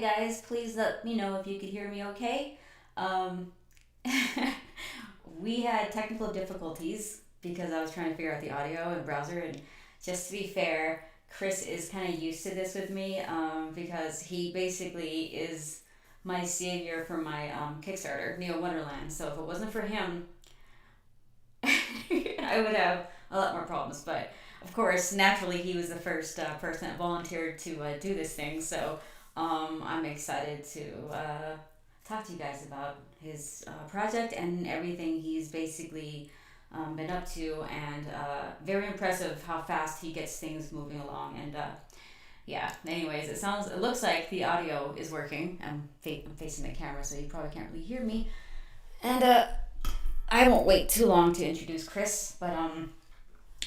guys, please let me know if you could hear me okay. Um, we had technical difficulties because I was trying to figure out the audio and browser. And just to be fair, Chris is kind of used to this with me because he basically is my savior for my Kickstarter, Neo Wonderland. So if it wasn't for him, I would have a lot more problems. But of course, naturally, he was the first person that volunteered to do this thing. So I'm excited to talk to you guys about his project and everything he's basically been up to, and very impressive how fast he gets things moving along. And yeah, anyways, it looks like the audio is working. I'm facing the camera, so you probably can't really hear me. And I won't wait too long to introduce Chris, but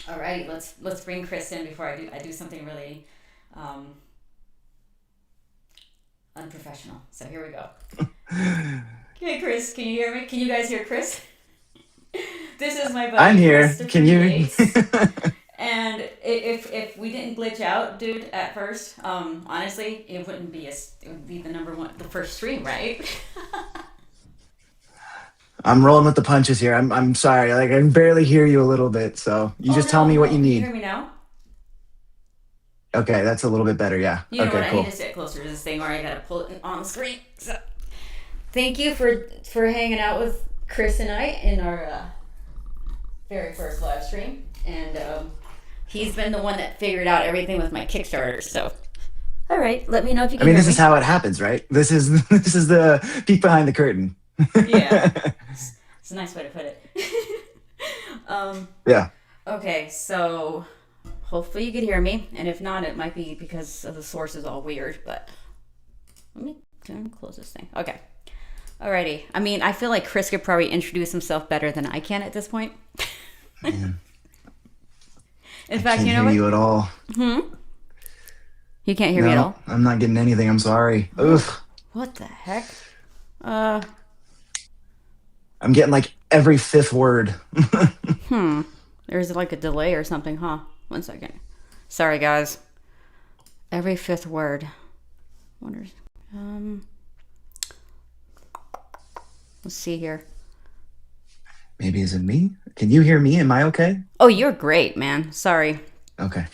alrighty, let's bring Chris in before I do something really unprofessional. So here we go. Okay, Chris, can you hear me? Can you guys hear Chris? This is my buddy. I'm here. Can you? Yates. And if we didn't glitch out, dude, at first, honestly, it would be the the first stream, right? I'm rolling with the punches here. I'm sorry. Like I can barely hear you a little bit. So you just tell me what you Can you need. hear me now? Okay, that's a little bit better. Yeah. You know Okay, what? I cool. need to sit closer to this thing, or I gotta pull it on the screen. So, thank you for hanging out with Chris and I in our very first live stream, and he's been the one that figured out everything with my Kickstarter. So, all right, let me know if you I can mean, hear this is me. how it happens, right? This is this is the peek behind the curtain. Yeah, it's a nice way to put it. Yeah. Okay, so hopefully you could hear me, and if not, it might be because of the source is all weird. But let me close this thing. Okay. Alrighty. I mean, I feel like Chris could probably introduce himself better than I can at this point. Man, In I fact, can't you know hear what? you at all. You can't hear me at No, all? I'm not getting anything. I'm sorry. Ugh. What the heck? Uh, I'm getting like every fifth word. there's like a delay or something, huh? 1 second. Sorry, guys. Every fifth word. Wonders. Let's see here. Maybe is it me? Can you hear me? Am I okay? Oh, you're great, man. Sorry. Okay.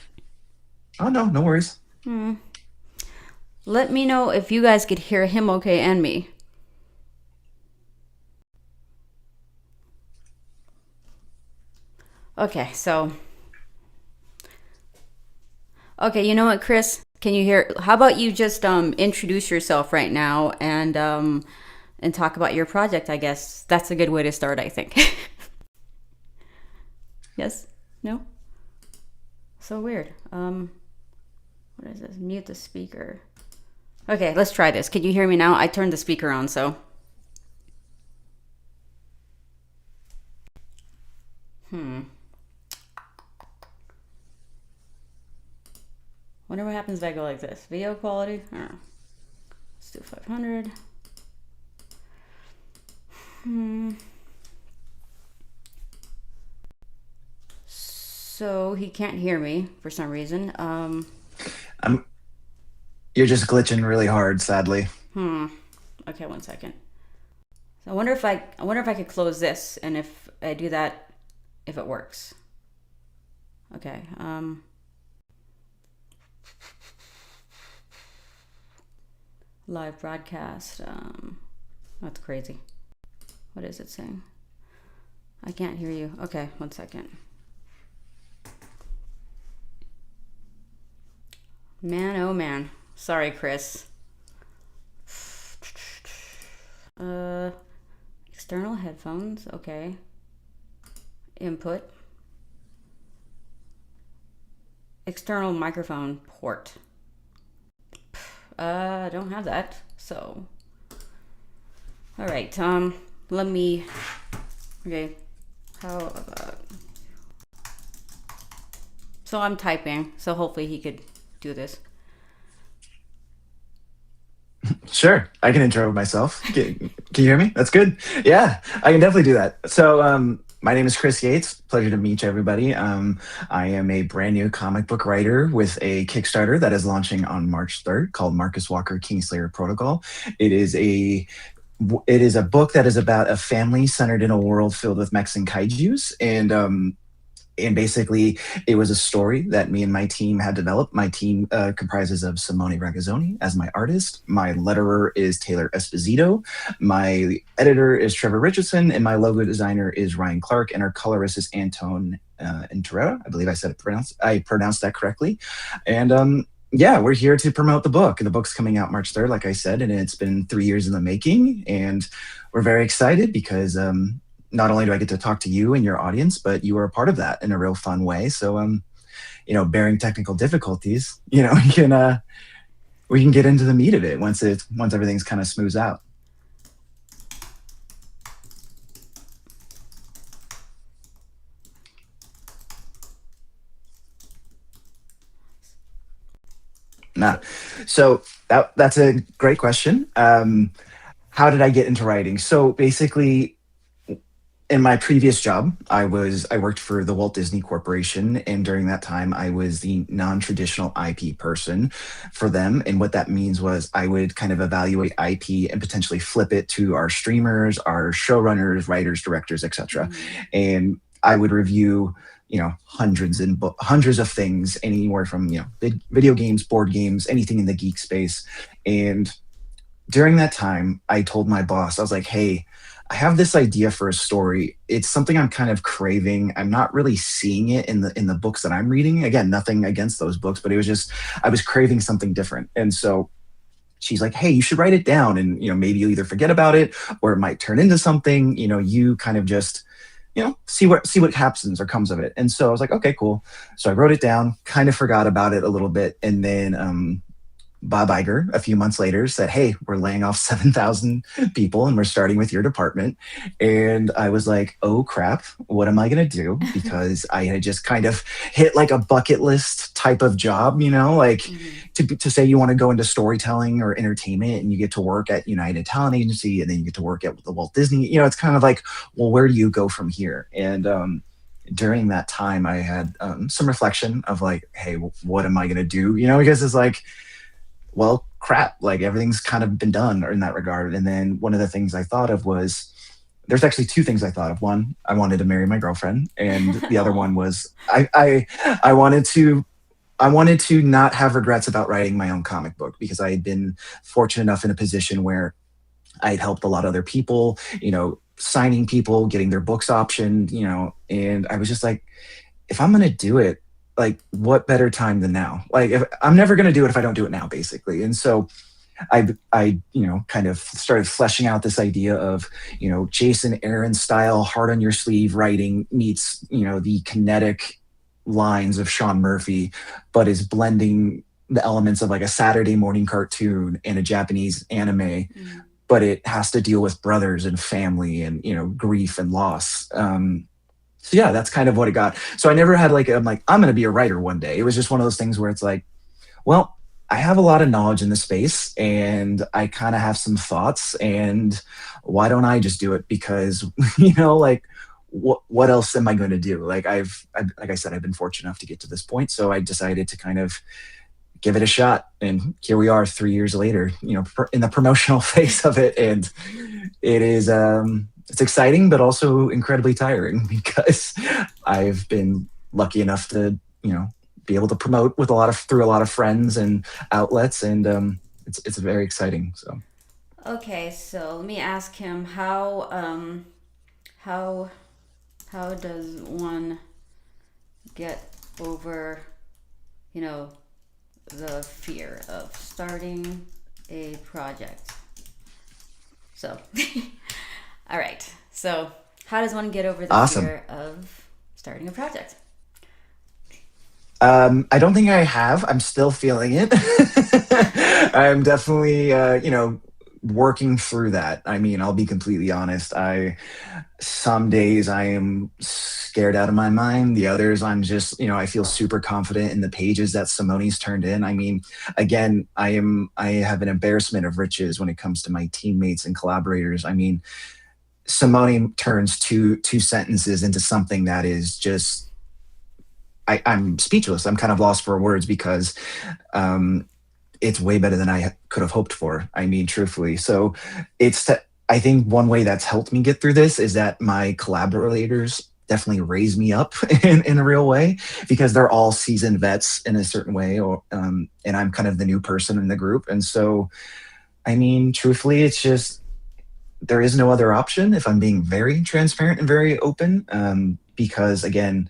Oh no, no worries. Let me know if you guys could hear him okay and me. Okay, so. Okay, you know what, Chris? Can you hear? How about you just introduce yourself right now and talk about your project? I guess that's a good way to start. I think. Yes? No? So weird. What is this? Mute the speaker. Okay, let's try this. Can you hear me now? I turned the speaker on, so. Wonder what happens if I go like this. Video quality? I don't know. Let's do 500. So he can't hear me for some reason. I'm. You're just glitching really hard, sadly. Okay, 1 second. So I wonder if I could close this, and if I do that, if it works. Okay. Live broadcast. That's crazy. What is it saying? I can't hear you. Okay, 1 second. Man, oh man. Sorry, Chris. External headphones. Okay. Input. External microphone port. I don't have that. So. All right. Let me. Okay. How about? So I'm typing. So hopefully he could do this. Sure, I can intro myself. Can you hear me? That's good. Yeah, I can definitely do that. So, My name is Chris Yates. Pleasure to meet everybody. I am a brand new comic book writer with a Kickstarter that is launching on March 3rd called Marcus Walker Kingslayer Protocol. It is a it is a book that is about a family centered in a world filled with mechs and kaijus, and basically it was a story that me and my team had developed. My team comprises of Simone Ragazzoni as my artist. My letterer is Taylor Esposito. My editor is Trevor Richardson, and my logo designer is Ryan Clark, and our colorist is Antone Interrera. I believe I pronounced that correctly. And yeah, we're here to promote the book. The book's coming out March 3rd, like I said, and it's been 3 years in the making. And we're very excited because not only do I get to talk to you and your audience, but you are a part of that in a real fun way. So, bearing technical difficulties, we can get into the meat of it once everything's kind of smooths out. Nah. So that's a great question. How did I get into writing? So basically, in my previous job, I worked for the Walt Disney Corporation, and during that time, I was the non-traditional IP person for them. And what that means was I would kind of evaluate IP and potentially flip it to our streamers, our showrunners, writers, directors, etc. And I would review, hundreds of things, anywhere from video games, board games, anything in the geek space. And during that time, I told my boss, I was like, hey, I have this idea for a story. It's something I'm kind of craving. I'm not really seeing it in the books that I'm reading. Again, nothing against those books, but it was just, I was craving something different. And so she's like, hey, you should write it down, and maybe you'll either forget about it or it might turn into something. You kind of just see what happens or comes of it. And so I was like, okay, cool. So I wrote it down, kind of forgot about it a little bit, and then Bob Iger, a few months later, said, hey, we're laying off 7,000 people and we're starting with your department. And I was like, oh, crap, what am I going to do? Because I had just kind of hit like a bucket list type of job, to say you want to go into storytelling or entertainment, and you get to work at United Talent Agency, and then you get to work at the Walt Disney. It's kind of like, well, where do you go from here? And during that time, I had some reflection of like, hey, what am I going to do? Because it's like, well, crap, like everything's kind of been done in that regard. And then one of the things I thought of was, there's actually two things I thought of. One, I wanted to marry my girlfriend, and the other one was I wanted to not have regrets about writing my own comic book, because I had been fortunate enough in a position where I'd helped a lot of other people, signing people, getting their books optioned, and I was just like, if I'm going to do it, like, what better time than now? Like, I'm never going to do it if I don't do it now, basically. And so I kind of started fleshing out this idea of, Jason Aaron style, hard on your sleeve writing meets, the kinetic lines of Sean Murphy, but is blending the elements of like a Saturday morning cartoon and a Japanese anime, but it has to deal with brothers and family and, grief and loss. So yeah, that's kind of what it got. So I never had I'm going to be a writer one day. It was just one of those things where it's like, well, I have a lot of knowledge in the space, and I kind of have some thoughts, and why don't I just do it? Because, what else am I going to do? Like like I said, I've been fortunate enough to get to this point. So I decided to kind of give it a shot. And here we are 3 years later, in the promotional phase of it. And it is, it's exciting, but also incredibly tiring, because I've been lucky enough to, be able to promote through a lot of friends and outlets, and it's very exciting. So. Okay, so let me ask him how does one get over, the fear of starting a project? So, all right. So, how does one get over the fear of starting a project? I don't think I have. I'm still feeling it. I'm definitely, working through that. I mean, I'll be completely honest. Some days I am scared out of my mind. The others I'm just, I feel super confident in the pages that Simone's turned in. I mean, again, I have an embarrassment of riches when it comes to my teammates and collaborators. I mean, Simone turns two sentences into something that is just I'm speechless. I'm kind of lost for words because um, it's way better than I could have hoped for. I mean, truthfully. So I think one way that's helped me get through this is that my collaborators definitely raise me up in a real way because they're all seasoned vets in a certain way, and I'm kind of the new person in the group. And so, I mean, truthfully, it's just there is no other option if I'm being very transparent and very open. Because again,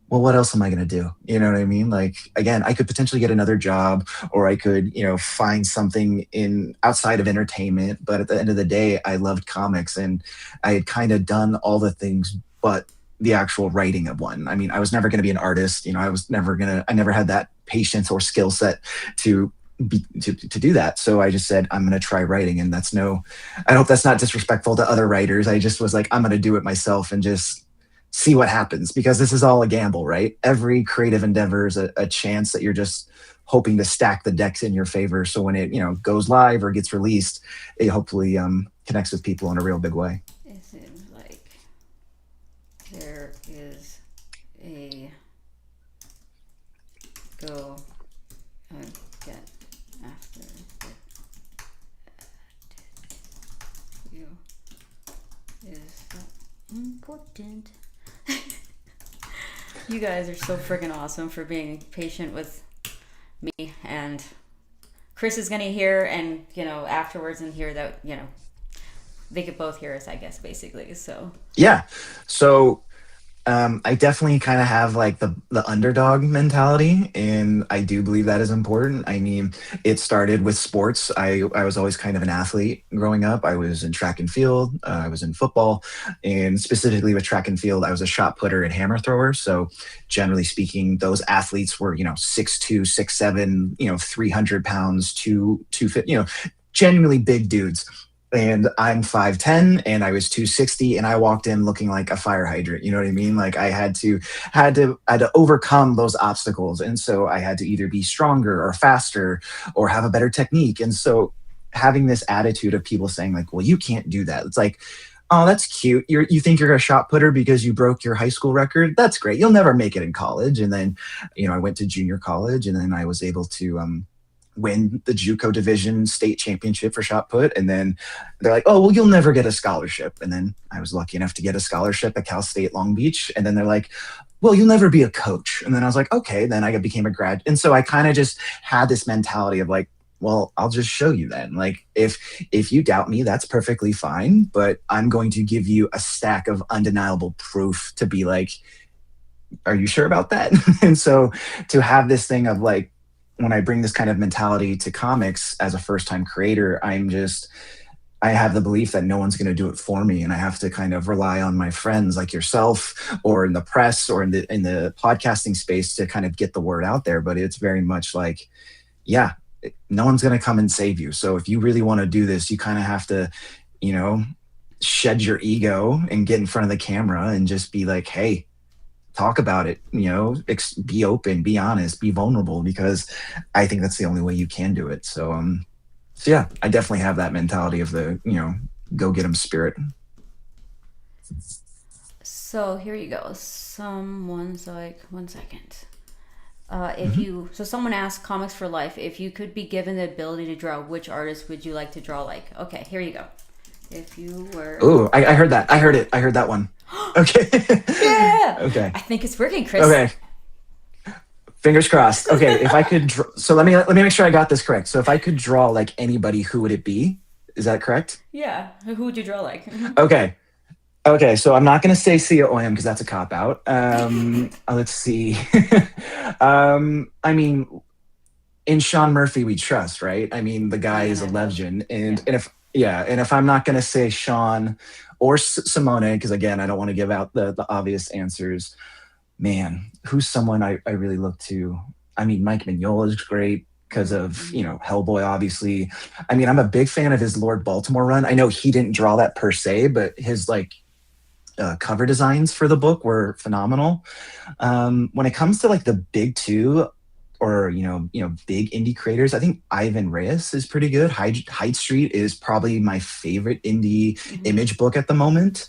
well, what else am I going to do? You know what I mean? Like, again, I could potentially get another job or I could, find something in outside of entertainment. But at the end of the day, I loved comics and I had kind of done all the things, but the actual writing of one. I mean, I was never going to be an artist. I never had that patience or skill set to to do that. So I just said, I'm going to try writing. And I hope that's not disrespectful to other writers. I just was like, I'm going to do it myself and just see what happens because this is all a gamble, right? Every creative endeavor is a chance that you're just hoping to stack the decks in your favor. So when it, goes live or gets released, it hopefully connects with people in a real big way. It seems like there is a go get after you is important. You guys are so freaking awesome for being patient with me, and Chris is gonna hear and afterwards and hear that they could both hear us, I guess, basically. So Yeah. So I definitely kind of have like the underdog mentality, and I do believe that is important. I mean, it started with sports. I was always kind of an athlete growing up. I was in track and field. I was in football, and specifically with track and field, I was a shot putter and hammer thrower. So generally speaking, those athletes were 6'2", 6'7", 300 pounds, 250, genuinely big dudes. And I'm 5'10", and I was 260, and I walked in looking like a fire hydrant. You know what I mean? Like I had to overcome those obstacles, and so I had to either be stronger or faster or have a better technique. And so having this attitude of people saying like, "Well, you can't do that," it's like, "Oh, that's cute. You think you're a shot putter because you broke your high school record? That's great. You'll never make it in college." And then, I went to junior college, and then I was able to win the JUCO division state championship for shot put. And then they're like, "Oh, well, you'll never get a scholarship." And then I was lucky enough to get a scholarship at Cal State Long Beach. And then they're like, "Well, you'll never be a coach." And then I was like, okay, then I became a grad. And so I kind of just had this mentality of like, well, I'll just show you then. Like if you doubt me, that's perfectly fine, but I'm going to give you a stack of undeniable proof to be like, are you sure about that? And so to have this thing of like, when I bring this kind of mentality to comics as a first-time creator, I have the belief that no one's going to do it for me, and I have to kind of rely on my friends like yourself, or in the press, or in the podcasting space to kind of get the word out there. But it's very much like, yeah, no one's going to come and save you. So if you really want to do this, you kind of have to, shed your ego and get in front of the camera and just be like, hey, talk about it, be open, be honest, be vulnerable, because I think that's the only way you can do it. So yeah, I definitely have that mentality of the, go get 'em spirit. So here you go. Someone's like, 1 second. Someone asked Comics for Life, if you could be given the ability to draw, which artist would you like to draw like? Okay, here you go. If you were... Ooh, I heard that. I heard it. I heard that one. Okay. Yeah. Okay. I think it's working, Chris. Okay. Fingers crossed. Okay, if I could so let me make sure I got this correct. So if I could draw like anybody, who would it be? Is that correct? Yeah. Who would you draw like? Okay. Okay, so I'm not going to say Sia Oyam because that's a cop-out. Let's see. I mean, in Sean Murphy we trust, right? I mean, the guy is a legend. And if I'm not going to say Sean or Simone, because again, I don't want to give out the obvious answers, man, who's someone I really look to? I mean, Mike Mignola is great because of, Hellboy, obviously. I mean, I'm a big fan of his Lord Baltimore run. I know he didn't draw that per se, but his cover designs for the book were phenomenal. When it comes to like the big two, or big indie creators. I think Ivan Reyes is pretty good. Hyde Street is probably my favorite indie Hmm. image book at the moment.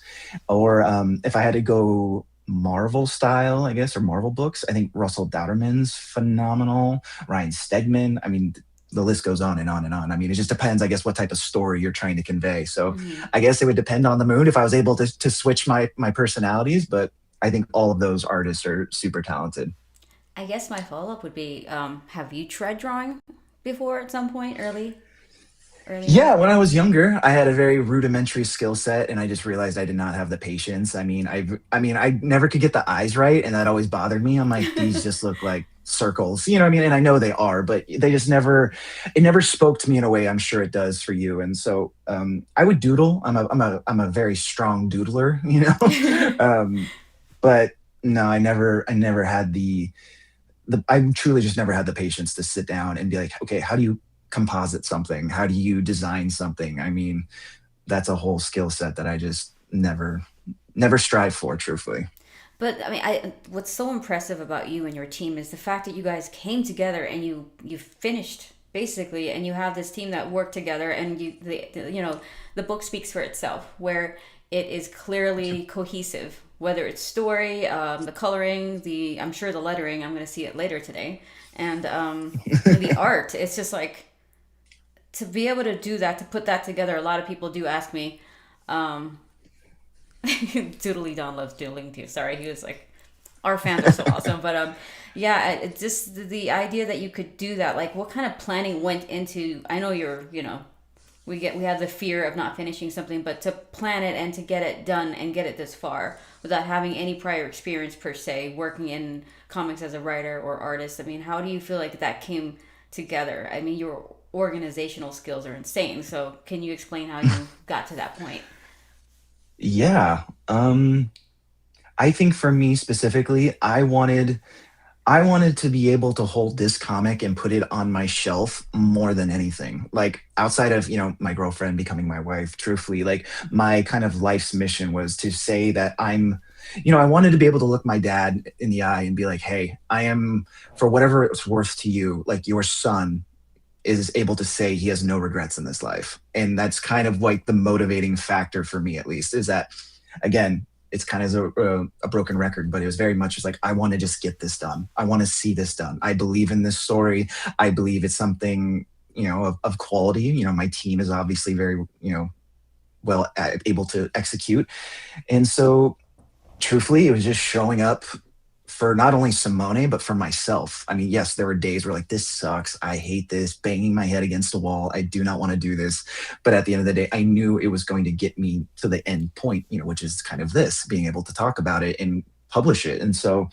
Or if I had to go Marvel style, I guess, or Marvel books, I think Russell Dowderman's phenomenal. Ryan Stegman. I mean, the list goes on and on and on. I mean, it just depends, I guess, what type of story you're trying to convey. So Hmm. I guess it would depend on the mood if I was able to switch my personalities. But I think all of those artists are super talented. I guess my follow up would be, have you tried drawing before at some point early in Yeah, life? when I was younger, I had a very rudimentary skill set, and I just realized I did not have the patience. I never could get the eyes right, and that always bothered me. I'm like, these just look like circles, you know what I mean? And I know they are, but they just never, it never spoke to me in a way I'm sure it does for you. And so I would doodle. I'm a very strong doodler, but no, I never had I truly just never had the patience to sit down and be like, okay, how do you composite something? How do you design something? I mean, that's a whole skill set that I just never strive for, truthfully. But I mean, what's so impressive about you and your team is the fact that you guys came together and you finished basically, and you have this team that worked together, and the book speaks for itself, where it is clearly cohesive. Whether it's story, the coloring, I'm sure the lettering. I'm going to see it later today, and the art. It's just like to be able to do that, to put that together. A lot of people do ask me. Um, Doodly Don loves doodling too. Sorry, he was like, our fans are so awesome. But yeah, it's just the idea that you could do that. Like, what kind of planning went into? I know we have the fear of not finishing something, but to plan it and to get it done and get it this far without having any prior experience per se, working in comics as a writer or artist. I mean, how do you feel like that came together? I mean, your organizational skills are insane. So, can you explain how you got to that point? Yeah. I think for me specifically, I wanted to be able to hold this comic and put it on my shelf more than anything. Like outside of, my girlfriend becoming my wife, truthfully, like my kind of life's mission was to say that I wanted to be able to look my dad in the eye and be like, hey, I am, for whatever it's worth to you, like your son is able to say he has no regrets in this life. And that's kind of like the motivating factor for me, at least, is that, again, it's kind of a broken record, but it was very much just like, I want to just get this done. I want to see this done. I believe in this story. I believe it's something, of quality. My team is obviously very, well able to execute. And so truthfully, it was just showing up for not only Simone, but for myself. I mean, yes, there were days where like, this sucks. I hate this, banging my head against a wall. I do not want to do this. But at the end of the day, I knew it was going to get me to the end point, which is kind of this, being able to talk about it and publish it. And so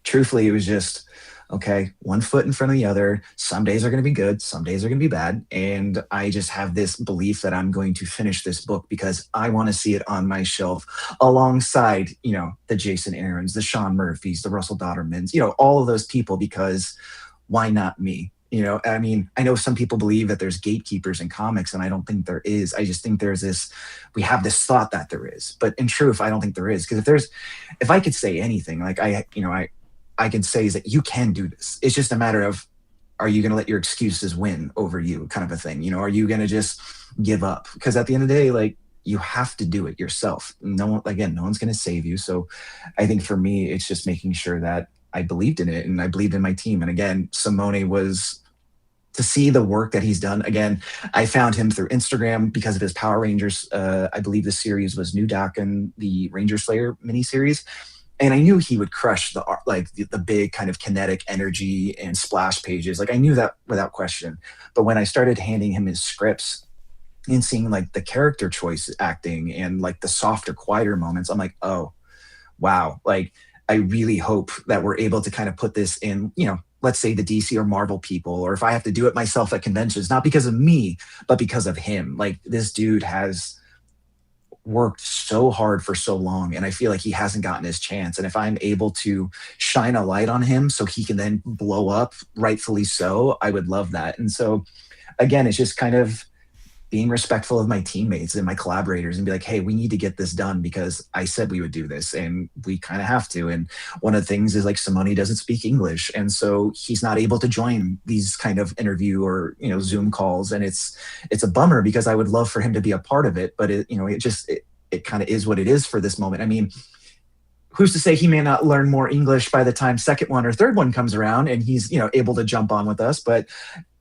truthfully, it was just, okay, one foot in front of the other. Some days are going to be good, some days are going to be bad. And I just have this belief that I'm going to finish this book because I want to see it on my shelf alongside, the Jason Aarons, the Sean Murphys, the Russell Doddermans, all of those people, because why not me? I mean, I know some people believe that there's gatekeepers in comics, and I don't think there is. I just think we have this thought that there is, but in truth, I don't think there is. Because if I could say anything, like I can say is that you can do this. It's just a matter of, are you going to let your excuses win over you, kind of a thing? Are you going to just give up? Because at the end of the day, like, you have to do it yourself. No one, again, no one's going to save you. So I think for me, it's just making sure that I believed in it and I believed in my team. And again, Simone was, to see the work that he's done. Again, I found him through Instagram because of his Power Rangers. I believe the series was New Dakin, the Ranger Slayer miniseries. And I knew he would crush the art, like the big kind of kinetic energy and splash pages. Like I knew that without question. But when I started handing him his scripts and seeing like the character choice acting and like the softer, quieter moments, I'm like, oh, wow. Like I really hope that we're able to kind of put this in, let's say the DC or Marvel people, or if I have to do it myself at conventions, not because of me, but because of him. Like this dude has worked so hard for so long, and I feel like he hasn't gotten his chance. And if I'm able to shine a light on him so he can then blow up, rightfully so, I would love that. And so again, it's just kind of being respectful of my teammates and my collaborators and be like, hey, we need to get this done because I said we would do this and we kind of have to. And one of the things is like Simone doesn't speak English. And so he's not able to join these kind of interview or, Zoom calls. And it's a bummer because I would love for him to be a part of it. But it kind of is what it is for this moment. I mean, who's to say he may not learn more English by the time second one or third one comes around and he's, able to jump on with us. But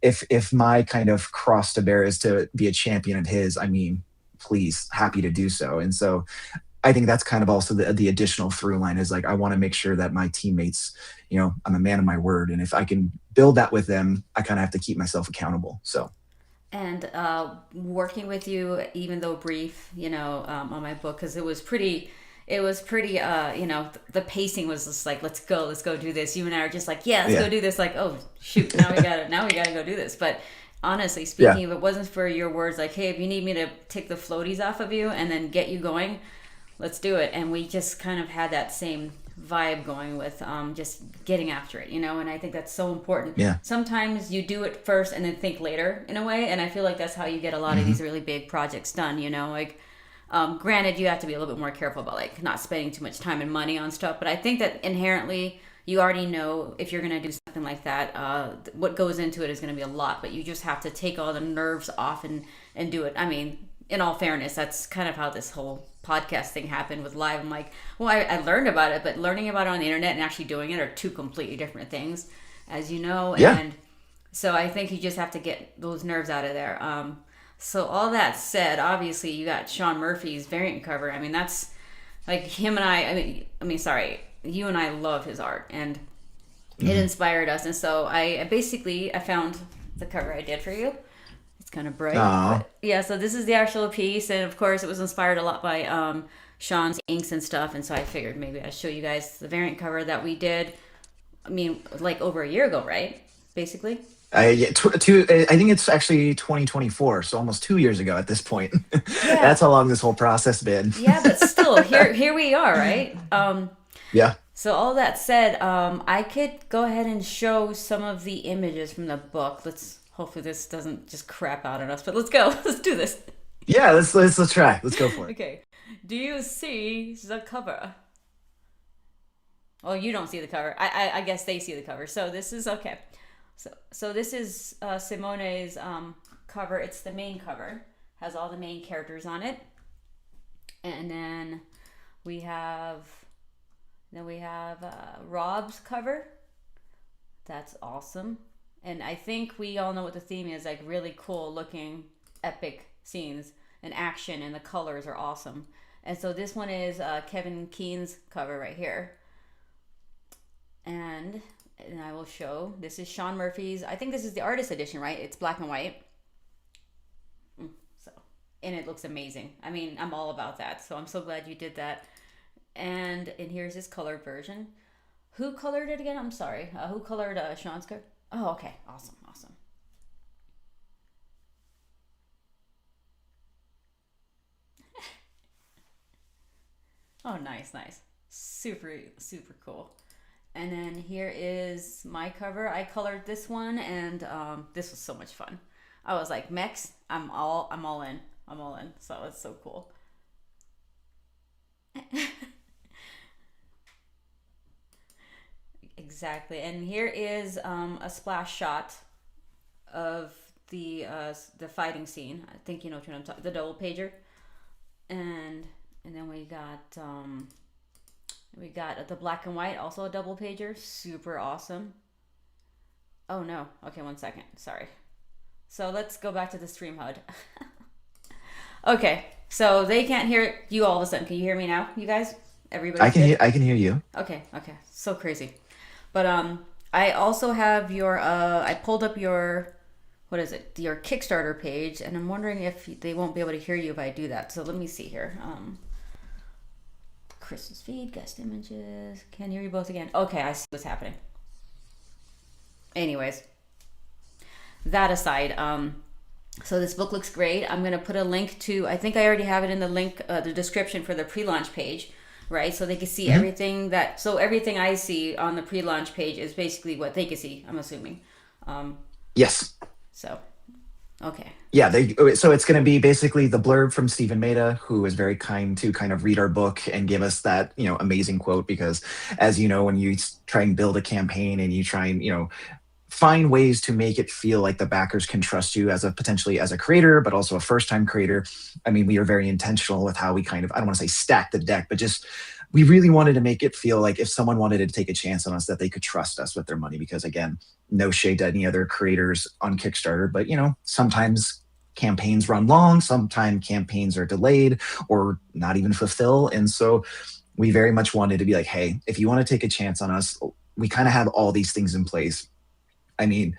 if my kind of cross to bear is to be a champion of his, I mean, please, happy to do so. And so I think that's kind of also the additional through line is like, I want to make sure that my teammates, I'm a man of my word. And if I can build that with them, I kind of have to keep myself accountable. So. And working with you, even though brief, on my book, because it was pretty, the pacing was just like, let's go do this. You and I are just like, let's go do this. Like, oh shoot, now we gotta go do this. But honestly speaking, if it wasn't for your words, like, hey, if you need me to take the floaties off of you and then get you going, let's do it. And we just kind of had that same vibe going with just getting after it, and I think that's so important. Sometimes you do it first and then think later in a way, and I feel like that's how you get a lot of these really big projects done, like granted you have to be a little bit more careful about like not spending too much time and money on stuff, but I think that inherently you already know if you're going to do something like that, what goes into it is going to be a lot, but you just have to take all the nerves off and do it. I mean, in all fairness, that's kind of how this whole podcast thing happened with live. I'm like, well, I learned about it, but learning about it on the internet and actually doing it are two completely different things, as you know. And so I think you just have to get those nerves out of there. So all that said, obviously you got Sean Murphy's variant cover. I mean, that's like him and I mean, sorry, you and I love his art, and it inspired us. And so I found the cover I did for you. It's kind of bright. But yeah, so this is the actual piece, and of course it was inspired a lot by Sean's inks and stuff, and so I figured maybe I'd show you guys the variant cover that we did, I mean, like over a year ago, right? Basically. I think it's actually 2024, so almost 2 years ago at this point. That's how long this whole process been. Yeah, but still, here we are, right? Yeah. So all that said, I could go ahead and show some of the images from the book. Hopefully this doesn't just crap out on us, but let's go. Let's do this. Yeah, let's try. Let's go for it. Okay. Do you see the cover? Well, you don't see the cover. I guess they see the cover. So this is okay. So this is Simone's cover. It's the main cover. Has all the main characters on it. And then we have Rob's cover. That's awesome. And I think we all know what the theme is, like really cool looking epic scenes and action, and the colors are awesome. And so this one is Kevin Keen's cover right here. And I will show, this is Sean Murphy's, I think this is the artist edition, right? It's black and white. And it looks amazing. I mean, I'm all about that. So I'm so glad you did that. And here's his colored version. Who colored it again? I'm sorry. Who colored Sean's cover? Oh, okay. Awesome. Oh, nice. Super cool. And then here is my cover. I colored this one, and this was so much fun. I was like, Mex, I'm all in. So it's so cool. Exactly. And here is a splash shot of the fighting scene. I think you know what I'm talking, the double pager. And then we got the black and white, also a double pager, super awesome. Oh no. Okay, 1 second. Sorry. So let's go back to the stream HUD. Okay. So they can't hear you all of a sudden. Can you hear me now, you guys? Everybody? I can hear you. Okay. So crazy. But I also have your I pulled up your, what is it? Your Kickstarter page, and I'm wondering if they won't be able to hear you if I do that. So let me see here. Chris's feed, guest images. Can't hear you both again. Okay, I see what's happening. Anyways, that aside, so this book looks great. I'm gonna put a link to, I think I already have it in the link, the description for the pre-launch page, right? So they can see everything everything I see on the pre-launch page is basically what they can see, I'm assuming. Yes. So Okay. Yeah, so it's going to be basically the blurb from Stephen Maida, who was very kind to kind of read our book and give us that, amazing quote. Because as you know, when you try and build a campaign and you try and, find ways to make it feel like the backers can trust you as a potentially as a creator, but also a first time creator. I mean, we are very intentional with how we kind of, I don't want to say stack the deck, but just we really wanted to make it feel like if someone wanted to take a chance on us, that they could trust us with their money. Because again, no shade to any other creators on Kickstarter, but sometimes campaigns run long, sometimes campaigns are delayed or not even fulfill. And so we very much wanted to be like, hey, if you want to take a chance on us, we kind of have all these things in place. I mean,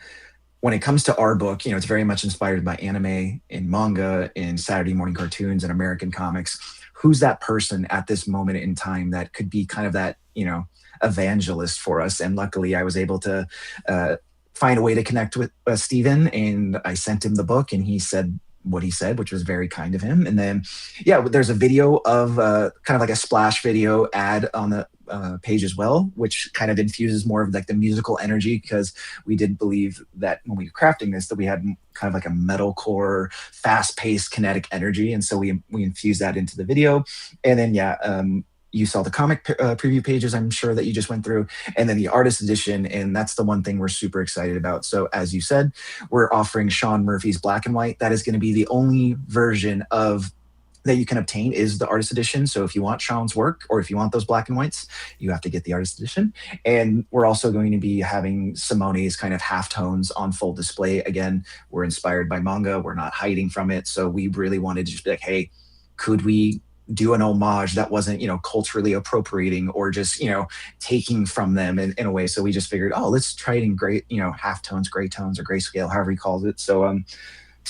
when it comes to our book, it's very much inspired by anime and manga and Saturday morning cartoons and American comics. Who's that person at this moment in time that could be kind of that, evangelist for us? And luckily I was able to find a way to connect with Steven, and I sent him the book and he said what he said, which was very kind of him. And then, yeah, there's a video of kind of like a splash video ad on the page as well, which kind of infuses more of like the musical energy, because we did believe that when we were crafting this, that we had kind of like a metalcore, fast-paced, kinetic energy, and so we infused that into the video. And then you saw the comic preview pages, I'm sure, that you just went through, and then the artist edition, and that's the one thing we're super excited about. So as you said, we're offering Sean Murphy's Black and White. That is going to be the only version of that you can obtain is the artist edition. So if you want Sean's work, or if you want those black and whites, you have to get the artist edition. And we're also going to be having Simone's kind of halftones on full display. Again, we're inspired by manga. We're not hiding from it. So we really wanted to just be like, hey, could we do an homage that wasn't, culturally appropriating or just, taking from them in a way. So we just figured, oh, let's try it in great, halftones, gray tones, or grayscale, however he calls it. So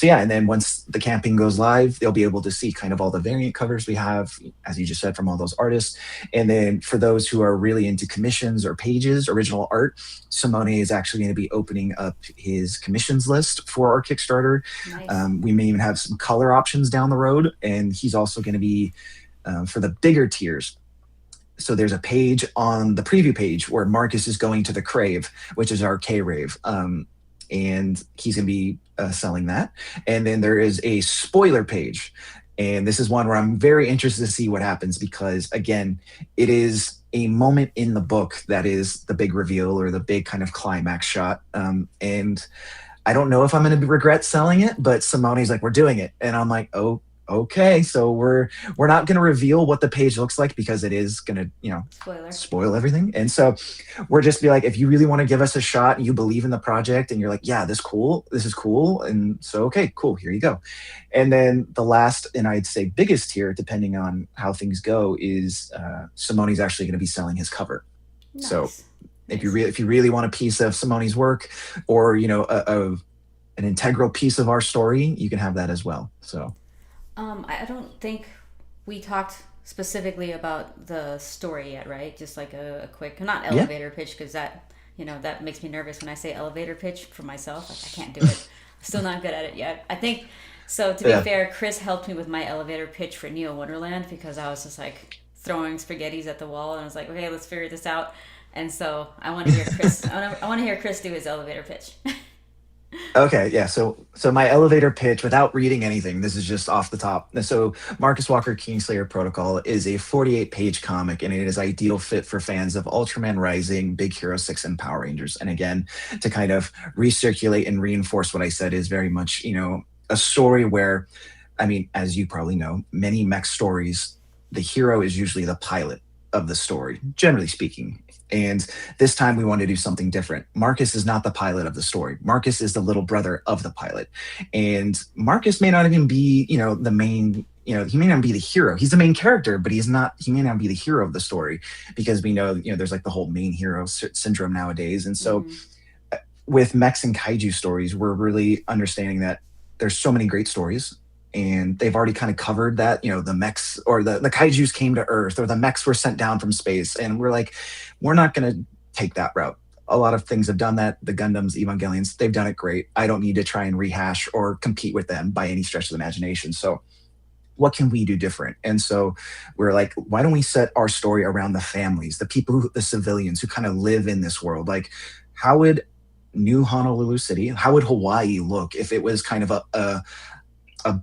yeah, and then once the campaign goes live, they'll be able to see kind of all the variant covers we have, as you just said, from all those artists. And then for those who are really into commissions or pages, original art, Simone is actually going to be opening up his commissions list for our Kickstarter. Nice. We may even have some color options down the road. And he's also going to be, for the bigger tiers, so there's a page on the preview page where Marcus is going to the Crave, which is our K-Rave. And he's going to be selling that. And then there is a spoiler page. And this is one where I'm very interested to see what happens, because, again, it is a moment in the book that is the big reveal or the big kind of climax shot. And I don't know if I'm going to regret selling it, but Simone's like, we're doing it. And I'm like, oh, okay. So we're not going to reveal what the page looks like, because it is going to, spoil everything. And so we're just be like, if you really want to give us a shot and you believe in the project and you're like, yeah, this is cool. And so, okay, cool. Here you go. And then the last, and I'd say biggest tier, depending on how things go, is Simone's actually going to be selling his cover. Nice. So if you really want a piece of Simone's work, or, an integral piece of our story, you can have that as well. So. I don't think we talked specifically about the story yet, right? Just like a quick, not elevator pitch, because that, that makes me nervous when I say elevator pitch for myself. Like, I can't do it. I'm still not good at it yet. I think, so to be fair, Chris helped me with my elevator pitch for Neo Wonderland, because I was just like throwing spaghettis at the wall, and I was like, okay, let's figure this out. And so I want to hear Chris. I want to hear Chris do his elevator pitch. Okay, yeah. So my elevator pitch, without reading anything, this is just off the top. So Marcus Walker Kingslayer Protocol is a 48-page comic, and it is ideal fit for fans of Ultraman Rising, Big Hero 6, and Power Rangers. And again, to kind of recirculate and reinforce what I said, is very much, a story where, I mean, as you probably know, many mech stories, the hero is usually the pilot of the story, generally speaking. And this time we want to do something different. Marcus is not the pilot of the story. Marcus is the little brother of the pilot. And Marcus may not even be, the main, he may not be the hero. He's the main character, but he may not be the hero of the story, because we know, there's like the whole main hero syndrome nowadays. And so with mechs and kaiju stories, we're really understanding that there's so many great stories. And they've already kind of covered that, the mechs or the kaijus came to Earth, or the mechs were sent down from space. And we're like, we're not going to take that route. A lot of things have done that. The Gundams, Evangelions, they've done it great. I don't need to try and rehash or compete with them by any stretch of the imagination. So what can we do different? And so we're like, why don't we set our story around the families, the people, the civilians who kind of live in this world? Like, how would new Honolulu city? How would Hawaii look if it was kind of a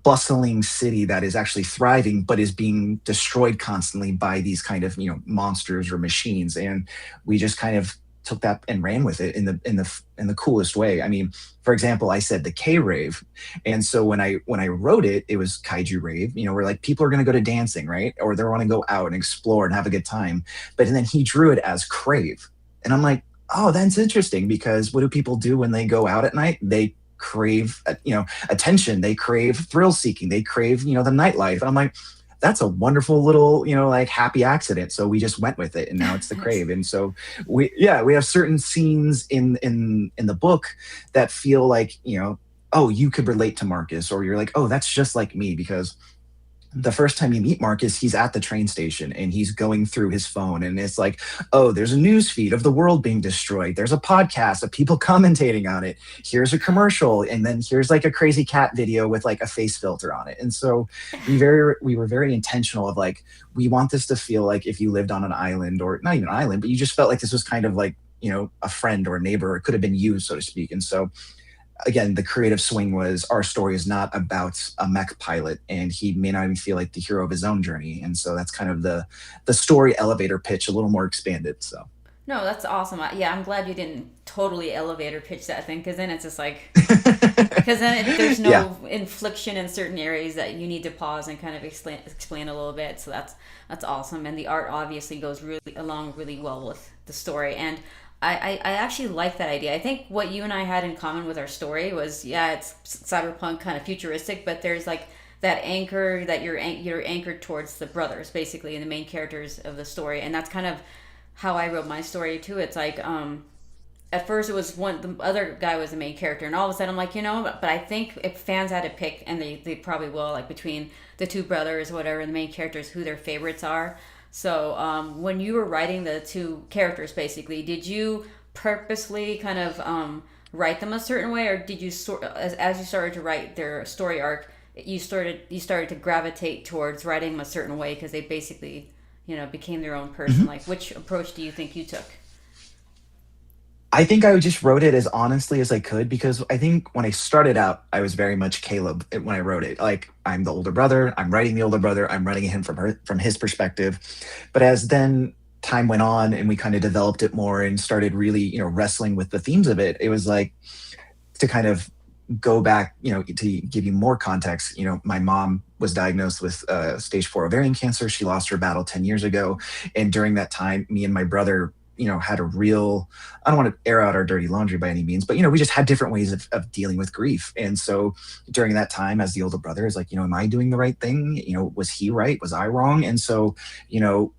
bustling city that is actually thriving but is being destroyed constantly by these kind of monsters or machines? And we just kind of took that and ran with it in the coolest way. I mean, for example, I said the K rave, and so when I wrote it, it was kaiju rave. Where like people are going to go to dancing, right, or they want to go out and explore and have a good time. But and then he drew it as crave, and I'm like, oh, that's interesting, because what do people do when they go out at night? They crave attention, they crave thrill seeking, they crave the nightlife. And I'm like, that's a wonderful little like happy accident. So we just went with it, and now it's the Nice. crave. And so we have certain scenes in the book that feel like oh, you could relate to Marcus, or you're like, oh, that's just like me. Because the first time you meet Marcus, he's at the train station and he's going through his phone, and it's like, oh, there's a news feed of the world being destroyed. There's a podcast of people commentating on it. Here's a commercial, and then here's like a crazy cat video with like a face filter on it. And so we were very intentional of like, we want this to feel like if you lived on an island, or not even an island, but you just felt like this was kind of like a friend or a neighbor, or it could have been you, so to speak. And so again, the creative swing was, our story is not about a mech pilot, and he may not even feel like the hero of his own journey. And so that's kind of the story elevator pitch, a little more expanded. So No, that's awesome. Yeah, I'm glad you didn't totally elevator pitch that thing, because then it's just like, because then there's yeah. no infliction in certain areas that you need to pause and kind of explain a little bit. So that's awesome, and the art obviously goes really along really well with the story. And I actually like that idea. I think what you and I had in common with our story was, yeah, it's cyberpunk kind of futuristic, but there's like that anchor that you're anchored towards the brothers, basically, and the main characters of the story. And that's kind of how I wrote my story too. It's like at first it was the other guy was the main character, and all of a sudden I'm like, but I think if fans had to pick, and they probably will, like between the two brothers, whatever, the main characters, who their favorites are. So when you were writing the two characters, basically, did you purposely kind of write them a certain way, or did you as you started to write their story arc, you started to gravitate towards writing them a certain way because they basically became their own person? Mhm. Like, which approach do you think you took? I think I just wrote it as honestly as I could, because I think when I started out, I was very much Caleb when I wrote it. Like, I'm the older brother, I'm writing the older brother, I'm writing him from his perspective. But as then time went on and we kind of developed it more and started really, wrestling with the themes of it, it was like, to kind of go back, to give you more context, my mom was diagnosed with stage 4 ovarian cancer. She lost her battle 10 years ago. And during that time, me and my brother, had a real, I don't want to air out our dirty laundry by any means, but, we just had different ways of dealing with grief. And so during that time, as the older brother, is like, am I doing the right thing? Was he right? Was I wrong? And so,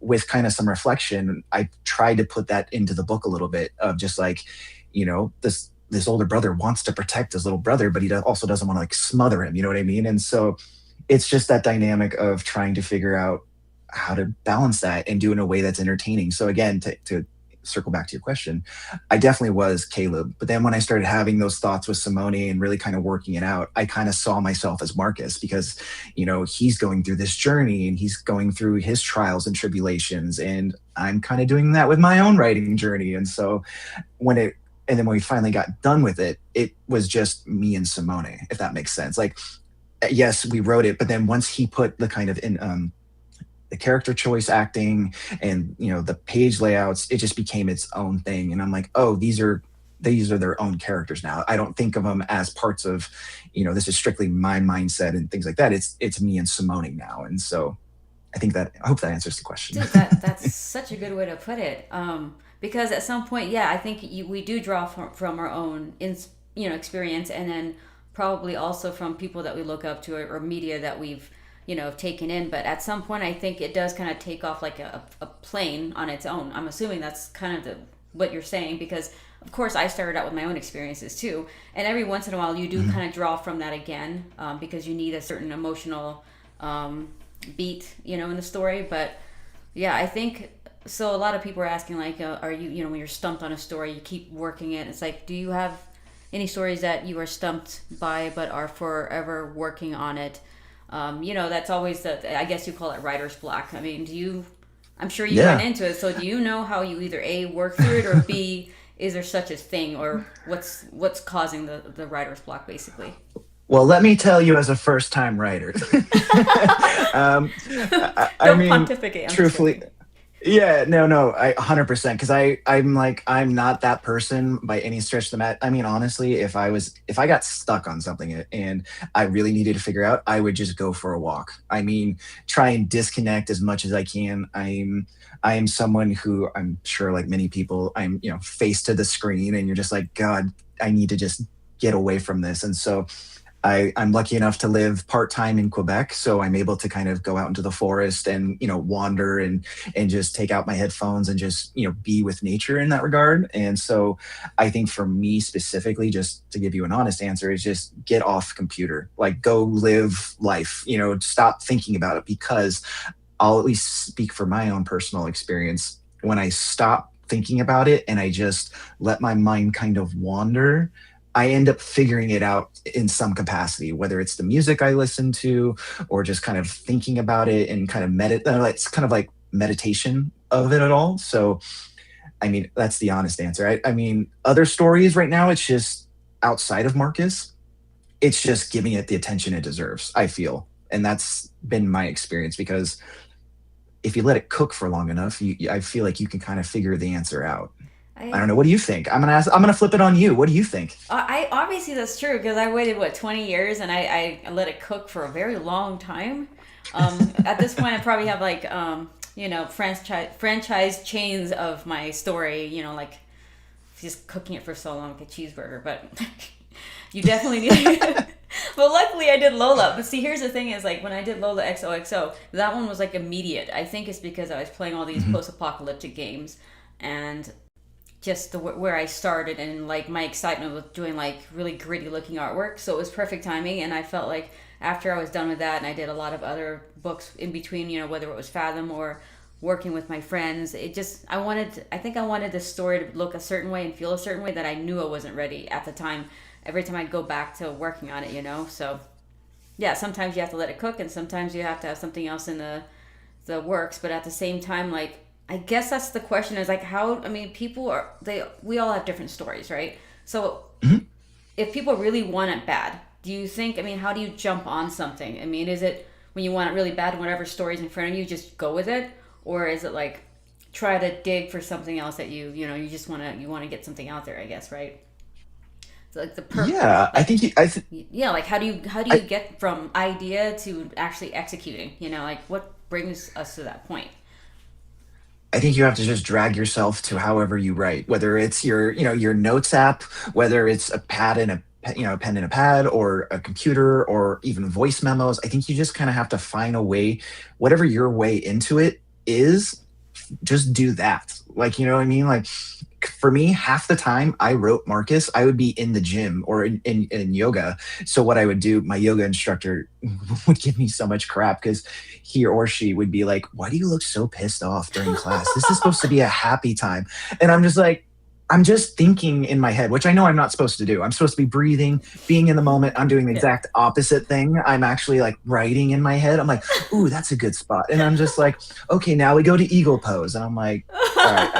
with kind of some reflection, I tried to put that into the book a little bit of just like, this older brother wants to protect his little brother, but he also doesn't want to like smother him. You know what I mean? And so it's just that dynamic of trying to figure out how to balance that and do it in a way that's entertaining. So again, to circle back to your question, I definitely was Caleb. But then when I started having those thoughts with Simone and really kind of working it out, I kind of saw myself as Marcus, because, he's going through this journey and he's going through his trials and tribulations. And I'm kind of doing that with my own writing journey. And so and then when we finally got done with it, it was just me and Simone, if that makes sense. Like, yes, we wrote it, but then once he put the kind of in, the character choice acting and the page layouts, it just became its own thing. And I'm like, oh, these are their own characters now. I don't think of them as parts of this is strictly my mindset and things like that. It's me and Simone now. And so I hope that answers the question. Dude, that's such a good way to put it. Because at some point, yeah, I think we do draw from our own experience, and then probably also from people that we look up to, or media that we've taken in. But at some point, I think it does kind of take off like a plane on its own. I'm assuming that's kind of what you're saying, because of course I started out with my own experiences too, and every once in a while you do kind of draw from that again, because you need a certain emotional beat in the story. But yeah, I think so. A lot of people are asking, like, are you when you're stumped on a story, you keep working it. It's like, do you have any stories that you are stumped by but are forever working on it? That's always I guess you call it writer's block. I mean, I'm sure you Yeah. went into it. So do you know how you either A, work through it, or B, is there such a thing, or what's causing the writer's block basically? Well, let me tell you as a first time writer. I Don't mean, pontificate. I'm just truthfully, joking. yeah, no, no, 100%. Because I'm like, I'm not that person by any stretch of the mat. I mean, honestly, if I got stuck on something and I really needed to figure out, I would just go for a walk. I mean, try and disconnect as much as I can. I am someone who, I'm sure, like many people, I'm, face to the screen, and you're just like, God, I need to just get away from this. And so I'm lucky enough to live part time in Quebec, so I'm able to kind of go out into the forest and wander and just take out my headphones and just be with nature in that regard. And so I think for me specifically, just to give you an honest answer, is just get off computer, like go live life. Stop thinking about it, because I'll at least speak for my own personal experience. When I stop thinking about it and I just let my mind kind of wander, I end up figuring it out in some capacity, whether it's the music I listen to or just kind of thinking about it and kind of it's kind of like meditation of it at all. So, I mean, that's the honest answer. I mean, other stories right now, it's just outside of Marcus, it's just giving it the attention it deserves, I feel. And that's been my experience, because if you let it cook for long enough, I feel like you can kind of figure the answer out. I don't I know. What do you think? I'm gonna flip it on you. What do you think? I obviously that's true because I waited 20 years and I let it cook for a very long time. At this point, I probably have like franchise chains of my story. Like just cooking it for so long, like a cheeseburger. But you definitely need. But luckily, I did Lola. But see, here's the thing: is like when I did Lola XOXO, that one was like immediate. I think it's because I was playing all these Mhm. post-apocalyptic games, and just where I started and like my excitement with doing like really gritty looking artwork. So it was perfect timing, and I felt like after I was done with that, and I did a lot of other books in between, whether it was Fathom or working with my friends, it just I think I wanted the story to look a certain way and feel a certain way that I knew I wasn't ready at the time. Every time I'd go back to working on it. So yeah, sometimes you have to let it cook, and sometimes you have to have something else in the works. But at the same time, like I guess that's the question is like how I mean people are they we all have different stories, right? So Mhm. if people really want it bad, do you think I mean how do you jump on something? I mean, is it when you want it really bad, whatever story's in front of you, just go with it, or is it like try to dig for something else that you just want to get something out there? I guess right. So like Yeah, I like think yeah, like how do you I, get from idea to actually executing? Like what brings us to that point? I think you have to just drag yourself to however you write, whether it's your notes app, whether it's a pad and a pen and a pad, or a computer, or even voice memos. I think you just kind of have to find a way, whatever your way into it is, just do that. Like, you know what I mean? Like, for me, half the time I wrote Marcus, I would be in the gym or in yoga. So what I would do, my yoga instructor would give me so much crap, because he or she would be like, "Why do you look so pissed off during class? This is supposed to be a happy time." And I'm just like, I'm just thinking in my head, which I know I'm not supposed to do. I'm supposed to be breathing, being in the moment. I'm doing the Yeah. exact opposite thing. I'm actually like writing in my head. I'm like, "Ooh, that's a good spot." And I'm just like, "Okay, now we go to eagle pose." And I'm like, "All right,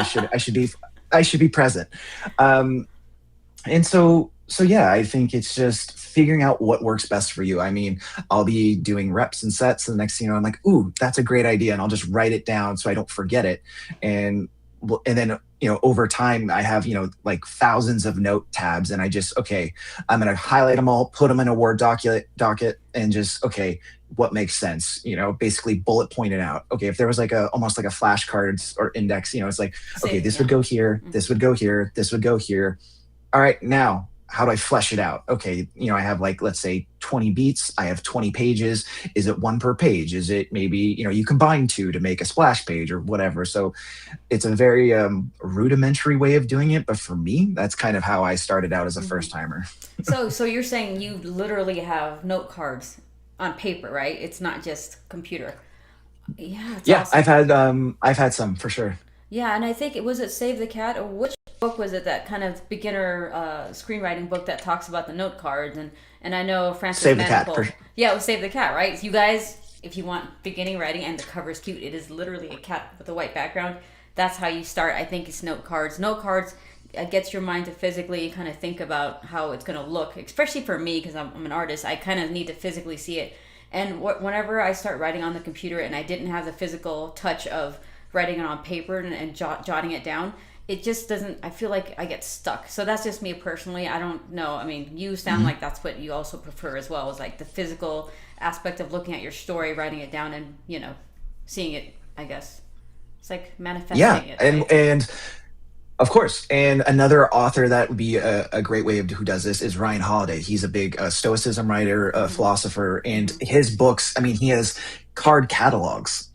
I should be present." Um, and so yeah, I think it's just figuring out what works best for you. I mean, I'll be doing reps and sets, and the next thing you know, I'm like, "Ooh, that's a great idea," and I'll just write it down so I don't forget it. And and then over time, I have like thousands of note tabs, and I just, okay, I'm gonna highlight them all, put them in a Word docket, and just, okay, what makes sense, basically bullet pointed out. Okay, if there was like a almost like a flashcards or index, it's like, okay, Save it. this would Yeah. go here, Hmm. this would go here, this would go here. All right, now how do I flesh it out? Okay, I have, like, let's say 20 beats, I have 20 pages. Is it one per page? Is it maybe, you combine two to make a splash page or whatever? So it's a very rudimentary way of doing it, but for me, that's kind of how I started out as a Hmm. first timer. So you're saying you literally have note cards on paper, right? It's not just computer. Yeah, it's Yeah, awesome. I've had some for sure. Yeah, and I think it was it Save the Cat or which book was it that kind of beginner screenwriting book that talks about the note cards and I know Francis Save the cat for Manifold. Yeah, it was Save the Cat, right? So you guys, if you want beginning writing and the cover is cute, it is literally a cat with a white background. That's how you start. I think it's note cards. Note cards it gets your mind to physically kind of think about how it's going to look, especially for me because I'm an artist. I kind of need to physically see it. And whenever I start writing on the computer and I didn't have the physical touch of writing it on paper and jotting it down, it just doesn't, I feel like I get stuck. So that's just me personally. I don't know. I mean, you sound like that's what you also prefer as well, is like the physical aspect of looking at your story, writing it down, and, you know, seeing it, I guess. It's like manifesting it. And Right? and of course, and another author that would be a great way of who does this is Ryan Holiday. He's a big Stoicism writer, philosopher, and Mm-hmm. his books. I mean, he has card catalogs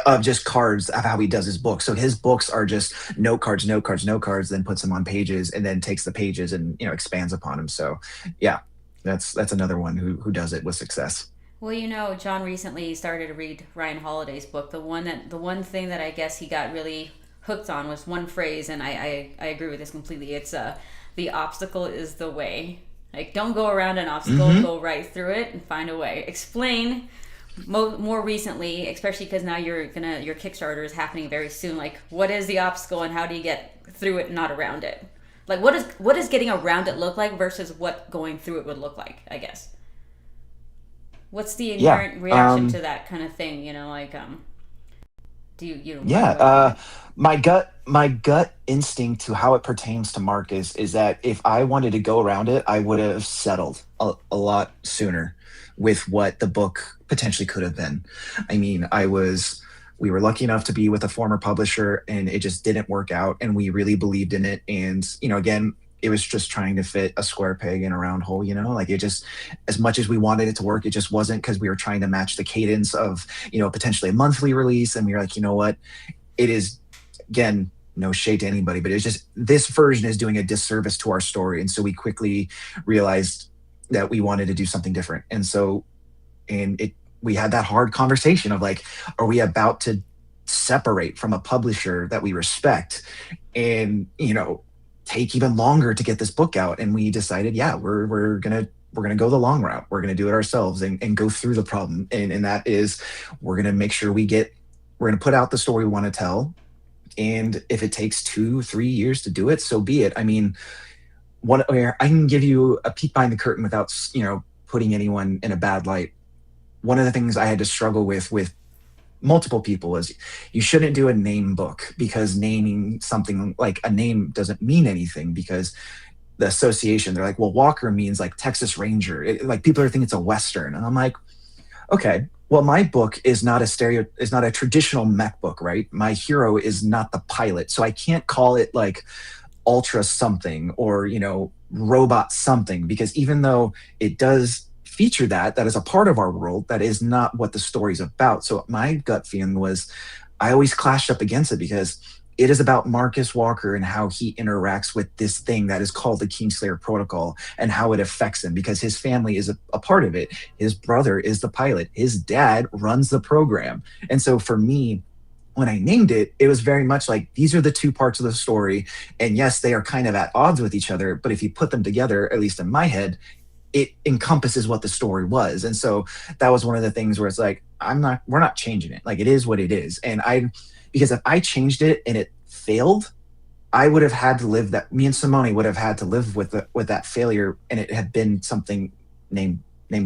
of just cards of how he does his books. So his books are just note cards, note cards, note cards, then puts them on pages, and then takes the pages and expands upon them. So yeah, that's another one who does it with success. Well, you know, John recently started to read Ryan Holiday's book. The one thing that I guess he got really hooked on was one phrase, and I agree with this completely. It's the obstacle is the way. Like, don't go around an obstacle, go right through it and find a way. Explain more recently, especially because now your Kickstarter is happening very soon. Like, what is the obstacle and how do you get through it, not around it? Like, what does getting around it look like versus what going through it would look like? I guess. What's the Yeah. inherent reaction to that kind of thing? You know, like do you don't Yeah, mind going through it? my gut instinct to how it pertains to Marcus is that if I wanted to go around it, I would have settled a lot sooner with what the book potentially could have been. I mean, we were lucky enough to be with a former publisher and it just didn't work out and we really believed in it. And, again, it was just trying to fit a square peg in a round hole, like it just, as much as we wanted it to work, it just wasn't, because we were trying to match the cadence of, potentially a monthly release. And we were like, you know what? It is, again, no shade to anybody, but it's just, this version is doing a disservice to our story. And so we quickly realized that we wanted to do something different. And so, we had that hard conversation of like, are we about to separate from a publisher that we respect and, take even longer to get this book out? And we decided, yeah, we're gonna go the long route. We're gonna do it ourselves and go through the problem. And that is, we're gonna make sure we're gonna put out the story we want to tell. And if it takes 2-3 years to do it, so be it. I mean, I can give you a peek behind the curtain without, putting anyone in a bad light. One of the things I had to struggle with multiple people is you shouldn't do a name book, because naming something like a name doesn't mean anything, because the association, they're like, well, Walker means like Texas Ranger. Like people are thinking it's a Western. And I'm like, okay, well, my book is not a traditional mech book, right? My hero is not the pilot. So I can't call it like Ultra something or, robot something, because even though it does feature that is a part of our world, that is not what the story's about. So my gut feeling was, I always clashed up against it, because it is about Marcus Walker and how he interacts with this thing that is called the Kingslayer Protocol and how it affects him, because his family is a part of it. His brother is the pilot. His dad runs the program. And so for me, when I named it, it was very much like, these are the two parts of the story. And yes, they are kind of at odds with each other, but if you put them together, at least in my head, it encompasses what the story was. And so that was one of the things where it's like, we're not changing it. Like, it is what it is. And because if I changed it and it failed, I would have had to live that, me and Simone would have had to live with that failure, and it had been something named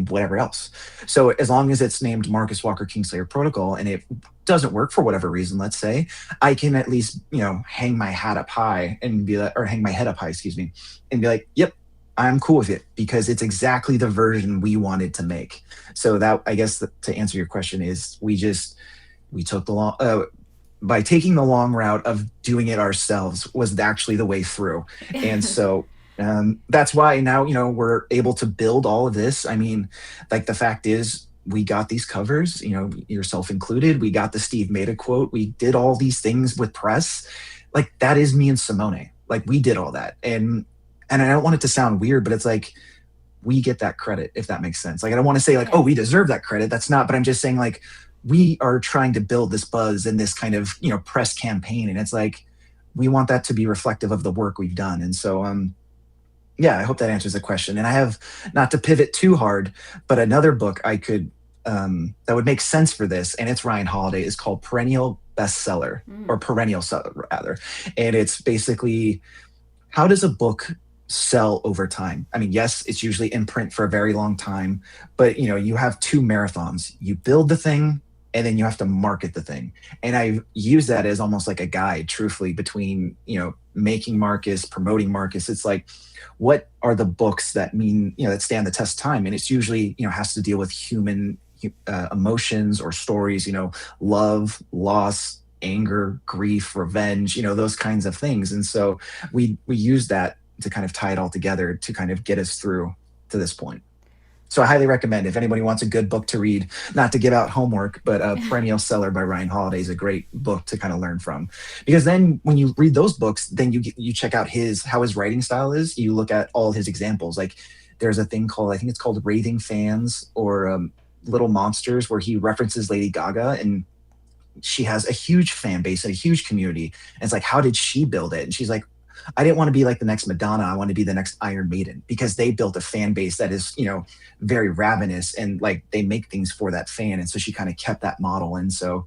whatever else. So as long as it's named Marcus Walker Kingslayer Protocol and it doesn't work for whatever reason, let's say, I can at least, hang my hat up high and be like, or hang my head up high, excuse me, and be like, yep, I'm cool with it, because it's exactly the version we wanted to make. So that, I guess, to answer your question, is we took the long, by taking the long route of doing it ourselves was actually the way through. And so that's why now, we're able to build all of this. I mean, like, the fact is, we got these covers, yourself included. We got the Steve Maida quote. We did all these things with press. Like, that is me and Simone. Like, we did all that. And I don't want it to sound weird, but it's like, we get that credit, if that makes sense. Like, I don't want to say like, oh, we deserve that credit. That's not, but I'm just saying, like, we are trying to build this buzz and this kind of, press campaign. And it's like, we want that to be reflective of the work we've done. And so, yeah, I hope that answers the question. And I have, not to pivot too hard, but another book I could, that would make sense for this, and it's Ryan Holiday, is called Perennial Bestseller, or Perennial Seller rather. And it's basically how does a book sell over time? I mean, yes, it's usually in print for a very long time, but you have two marathons. You build the thing and then you have to market the thing. And I use that as almost like a guide, truthfully, between, making Marcus, promoting Marcus. It's like, what are the books that mean, that stand the test of time? And it's usually, has to deal with human emotions or stories, love, loss, anger, grief, revenge, those kinds of things. And so we use that to kind of tie it all together to kind of get us through to this point. So I highly recommend, if anybody wants a good book to read, not to give out homework, but Perennial Seller by Ryan Holiday is a great book to kind of learn from. Because then when you read those books, then you check out how his writing style is. You look at all his examples. Like there's a thing called, I think it's called Raving Fans, or Little Monsters, where he references Lady Gaga, and she has a huge fan base and a huge community. And it's like, how did she build it? And she's like, I didn't want to be like the next Madonna. I want to be the next Iron Maiden, because they built a fan base that is, very ravenous, and like they make things for that fan. And so she kind of kept that model. And so,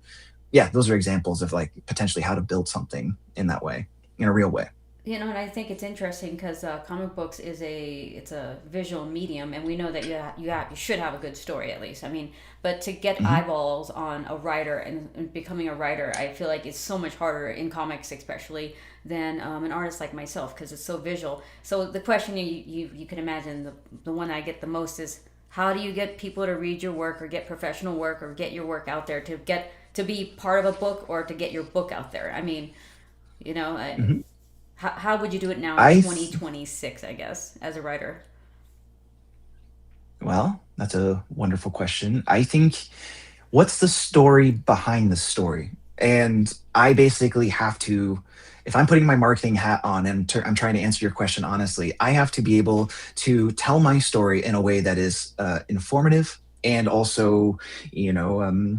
yeah, those are examples of like potentially how to build something in that way, in a real way. And I think it's interesting because comic books it's a visual medium, and we know that you should have a good story at least. I mean, but to get Hmm. eyeballs on a writer and becoming a writer, I feel like it's so much harder in comics, especially than an artist like myself, because it's so visual. So the question you can imagine, the one I get the most is, how do you get people to read your work or get professional work or get your work out there to get to be part of a book or to get your book out there? I mean, you know. Hmm. How would you do it now in I 2026, I guess, as a writer? Well, that's a wonderful question. I think, what's the story behind the story? And I basically have to, if I'm putting my marketing hat on and I'm trying to answer your question honestly, I have to be able to tell my story in a way that is informative, and also, you know,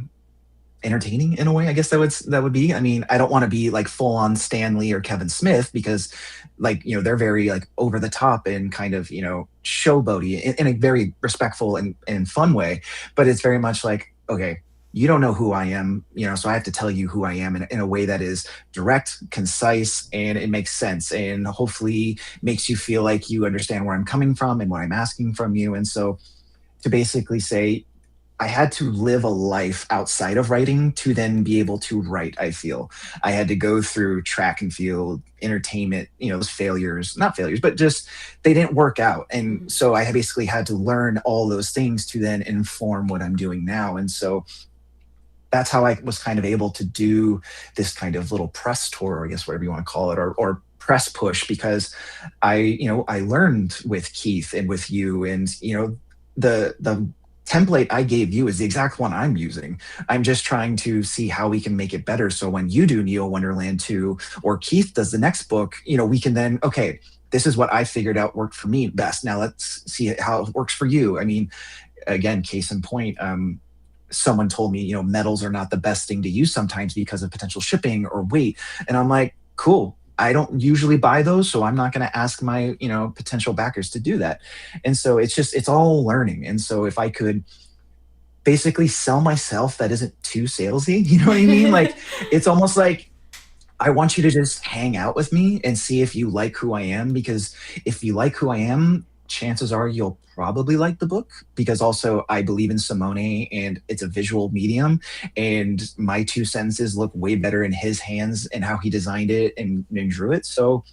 entertaining in a way. I guess that would be. I mean, I don't want to be like full on Stanley or Kevin Smith, because like, they're very like over the top and kind of, showboaty in a very respectful and fun way. But it's very much like, okay, you don't know who I am, so I have to tell you who I am in a way that is direct, concise, and it makes sense, and hopefully makes you feel like you understand where I'm coming from and what I'm asking from you. And so, to basically say, I had to live a life outside of writing to then be able to write, I feel. I had to go through track and field, entertainment, those failures, not failures, but just they didn't work out. And Mm-hmm. so I basically had to learn all those things to then inform what I'm doing now. And so that's how I was kind of able to do this kind of little press tour, I guess, whatever you want to call it, or press push, because I learned with Keith and with you, and the template I gave you is the exact one I'm using. I'm just trying to see how we can make it better. So when you do Neo Wonderland 2, or Keith does the next book, we can then, okay, this is what I figured out worked for me best. Now let's see how it works for you. I mean, again, case in point, someone told me, metals are not the best thing to use sometimes because of potential shipping or weight. And I'm like, cool. I don't usually buy those, so I'm not going to ask my, potential backers to do that. And so it's all learning. And so if I could basically sell myself that isn't too salesy, you know what I mean? Like, it's almost like, I want you to just hang out with me and see if you like who I am, because if you like who I am, chances are you'll probably like the book, because also I believe in Simone and it's a visual medium, and my two sentences look way better in his hands and how he designed it and drew it. So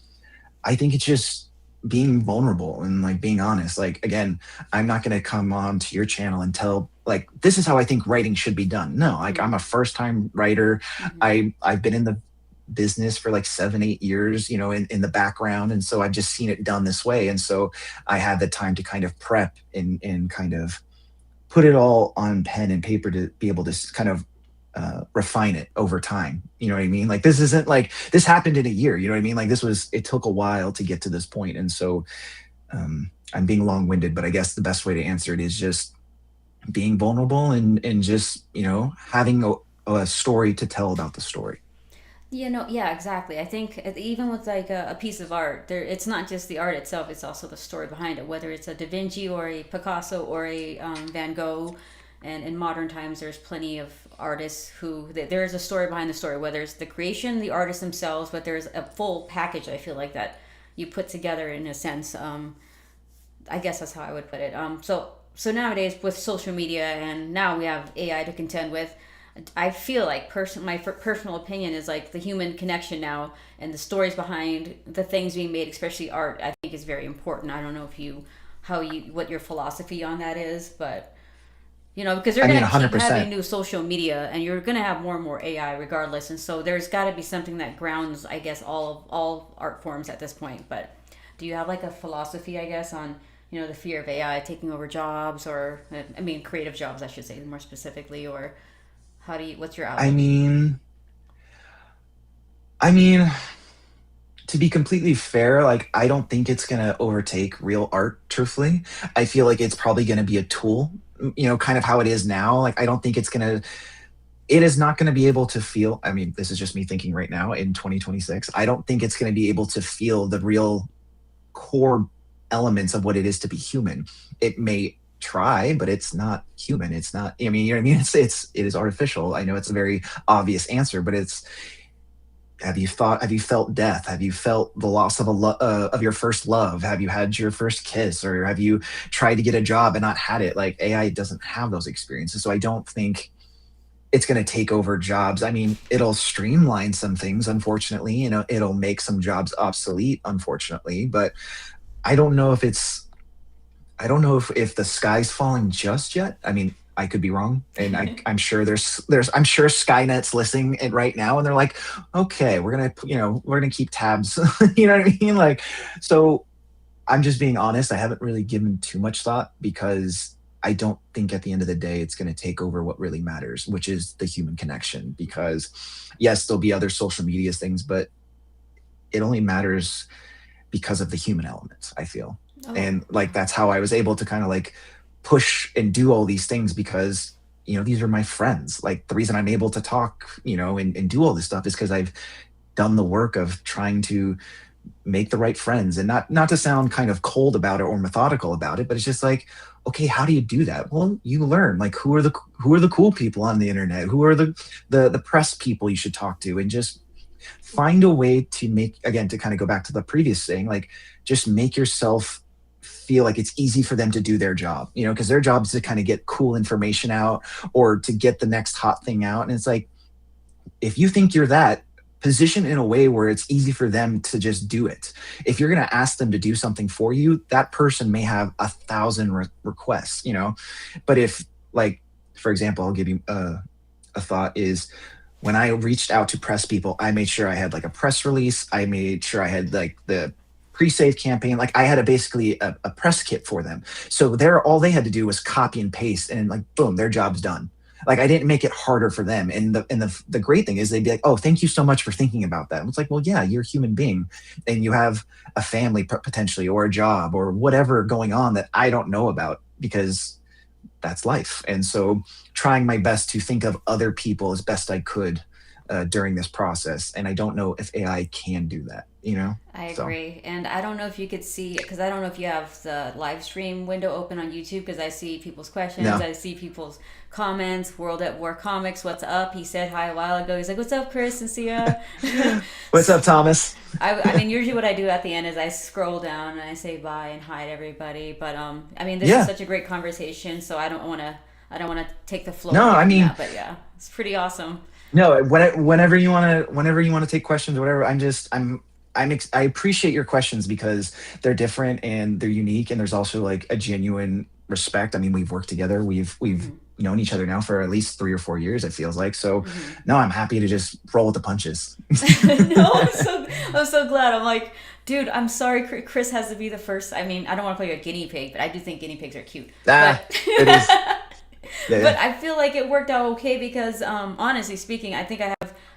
I think it's just being vulnerable and like being honest. Like, again, I'm not going to come on to your channel and tell like, this is how I think writing should be done. No, like, I'm a first time writer. Mm-hmm. I've been in the business for like 7 8 years, in the background, and so I've just seen it done this way. And so I had the time to kind of prep and kind of put it all on pen and paper to be able to kind of refine it over time. You know what I mean? Like, this isn't like this happened in a year. You know what I mean? Like, it took a while to get to this point. And so, I'm being long winded, but I guess the best way to answer it is just being vulnerable, and just, having a story to tell about the story. Yeah, exactly. I think even with like a piece of art, it's not just the art itself; it's also the story behind it. Whether it's a Da Vinci or a Picasso or a Van Gogh, and in modern times, there's plenty of artists who there is a story behind the story. Whether it's the creation, the artists themselves, but there's a full package. I feel like that you put together in a sense. I guess that's how I would put it. So nowadays with social media and now we have AI to contend with, I feel like my personal opinion is like the human connection now and the stories behind the things being made, especially art. I think is very important. I don't know if you what your philosophy on that is, but because they're I mean, gonna keep 100%. having new social media and you're gonna have more and more AI regardless, and so there's got to be something that grounds, I guess, all art forms at this point. But do you have like a philosophy, I guess, on the fear of AI taking over jobs, or I mean creative jobs, I should say more specifically, or what's your I outlook? mean, I mean, to be completely fair, like I don't think it's gonna overtake real art, truthfully. I feel like it's probably gonna be a tool, kind of how it is now. Like I don't think it is not gonna be able to feel, I mean, this is just me thinking right now in 2026. I don't think it's gonna be able to feel the real core elements of what it is to be human. It may try, but it's not human. It's not, I mean, you know what I mean? It is artificial. I know it's a very obvious answer, but it's, have you felt death? Have you felt the loss of of your first love? Have you had your first kiss, or have you tried to get a job and not had it? Like AI doesn't have those experiences. So I don't think it's going to take over jobs. I mean, it'll streamline some things, unfortunately, it'll make some jobs obsolete, unfortunately, but I don't know if it's, I don't know if the sky's falling just yet. I mean, I could be wrong, and I'm sure I'm sure Skynet's listening right now, and they're like, okay, we're gonna keep tabs. You know what I mean? Like, so I'm just being honest. I haven't really given too much thought because I don't think at the end of the day it's going to take over what really matters, which is the human connection. Because yes, there'll be other social media things, but it only matters because of the human element, I feel. Oh, And like that's how I was able to kind of like push and do all these things because these are my friends. Like the reason I'm able to talk, and do all this stuff is because I've done the work of trying to make the right friends, and not to sound kind of cold about it or methodical about it, but it's just like, okay, how do you do that? Well, you learn like who are the cool people on the internet, who are the press people you should talk to, and just find a way to make, again, to kind of go back to the previous thing, like just make yourself feel like it's easy for them to do their job, because their job is to kind of get cool information out or to get the next hot thing out. And it's like, if you think you're that, position in a way where it's easy for them to just do it. If you're going to ask them to do something for you, that person may have 1,000 requests, but if, like, for example, I'll give you a thought is, when I reached out to press people, I made sure I had like a press release. I made sure I had like the pre-save campaign. Like I had basically a press kit for them. So all they had to do was copy and paste, and like, boom, their job's done. Like I didn't make it harder for them. And the great thing is they'd be like, oh, thank you so much for thinking about that. And it's like, well, yeah, you're a human being and you have a family potentially, or a job, or whatever going on that I don't know about, because that's life. And so trying my best to think of other people as best I could during this process. And I don't know if AI can do that. I So agree. And I don't know if you could see, because I don't know if you have the live stream window open on YouTube, because I see people's questions, no. I see people's comments. World at War Comics, what's up? He said hi a while ago. He's like, what's up, Chris and Sia? What's up, Thomas? I mean, usually what I do at the end is I scroll down and I say bye and hi to everybody. But I mean, this is Yeah. such a great conversation, so I don't want to take the floor No, away I from mean, that. But yeah, it's pretty awesome. no, whenever you want to take questions or whatever, I appreciate your questions because they're different and they're unique, and there's also like a genuine respect. I mean, we've worked together. We've Hmm. known each other now for at least 3 or 4 years, it feels like. So Hmm. no, I'm happy to just roll with the punches. No, I'm so glad. I'm like, dude, I'm sorry, Chris has to be the first. I mean, I don't want to call you a guinea pig, but I do think guinea pigs are cute. Ah, But it is. Yeah. but I feel like it worked out okay because, honestly speaking, I think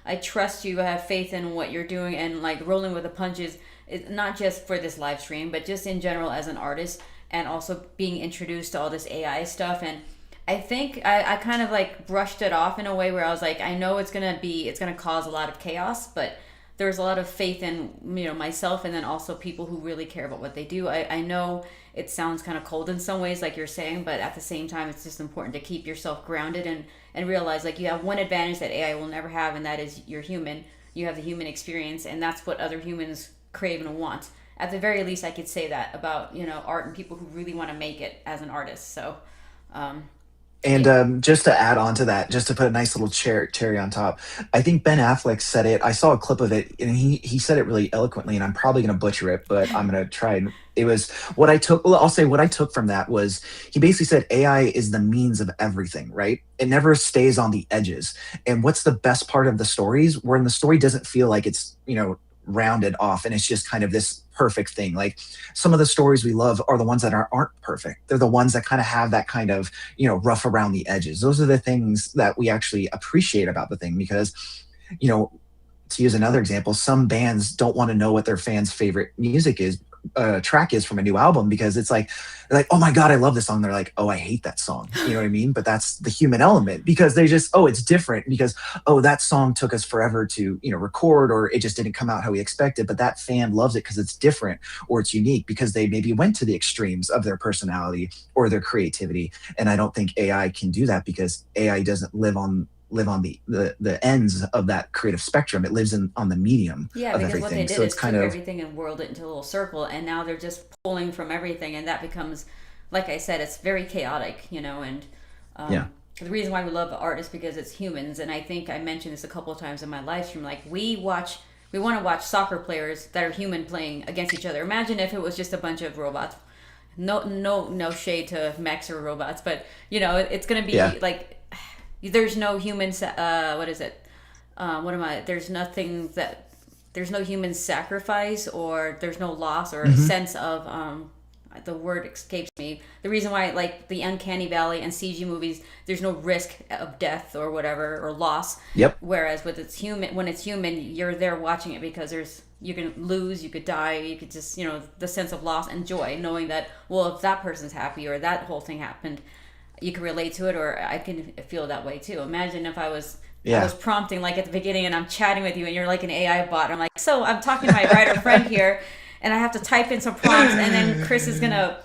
I trust you. I have faith in what you're doing, and like rolling with the punches. It's not just for this live stream, but just in general as an artist, and also being introduced to all this AI stuff. And I think I kind of like brushed it off in a way where I was like, I know it's gonna cause a lot of chaos, but there's a lot of faith in myself, and then also people who really care about what they do. I know it sounds kind of cold in some ways, like you're saying, but at the same time, it's just important to keep yourself grounded and realize like you have one advantage that AI will never have, and that is you're human. You have the human experience, and that's what other humans crave and want. at the very least, I could say that about, art and people who really want to make it as an artist. So, um, And yeah. just to add on to that, just to put a nice little cherry on top, I think Ben Affleck said it. I saw a clip of it, and he said it really eloquently. And I'm probably going to butcher it, but I'm going to try. And it was what I took. Well, I'll say what I took from that was he basically said AI is the means of everything, right? It never stays on the edges. And what's the best part of the stories? When the story doesn't feel like it's rounded off, and it's just kind of this perfect thing. Like some of the stories we love are the ones that aren't perfect. They're the ones that kind of have that kind of rough around the edges. Those are the things that we actually appreciate about the thing, because you know to use another example, some bands don't want to know what their fans favorite music is track is from a new album, because it's like they're like, oh my god, I love this song. They're like, oh, I hate that song. You know what I mean? But that's the human element, because they just, oh, it's different because, oh, that song took us forever to record, or it just didn't come out how we expected, but that fan loves it because it's different or it's unique, because they maybe went to the extremes of their personality or their creativity. And I don't think AI can do that, because AI doesn't live on the ends of that creative spectrum. It lives on the medium Yeah, of because what they everything. did So it's is took kind of, everything and whirled it into a little circle, and now they're just pulling from everything, and that becomes, like I said, it's very chaotic, and yeah. the reason why we love art is because it's humans, and I think I mentioned this a couple of times in my live stream. Like we want to watch soccer players that are human playing against each other. Imagine if it was just a bunch of robots. No shade to mechs or robots, but it's gonna be like there's no human. What is it? What am I? There's no human sacrifice, or there's no loss or sense of the word escapes me. The reason why, like the Uncanny Valley and CG movies, there's no risk of death or whatever or loss. Yep. Whereas when it's human, you're there watching it because you can lose, you could die, you could just the sense of loss and joy, knowing that, well, if that person's happy or that whole thing happened, you can relate to it, or I can feel that way too. Imagine if I was prompting like at the beginning, and I'm chatting with you, and you're like an AI bot. I'm like, so I'm talking to my writer friend here, and I have to type in some prompts, and then Chris is gonna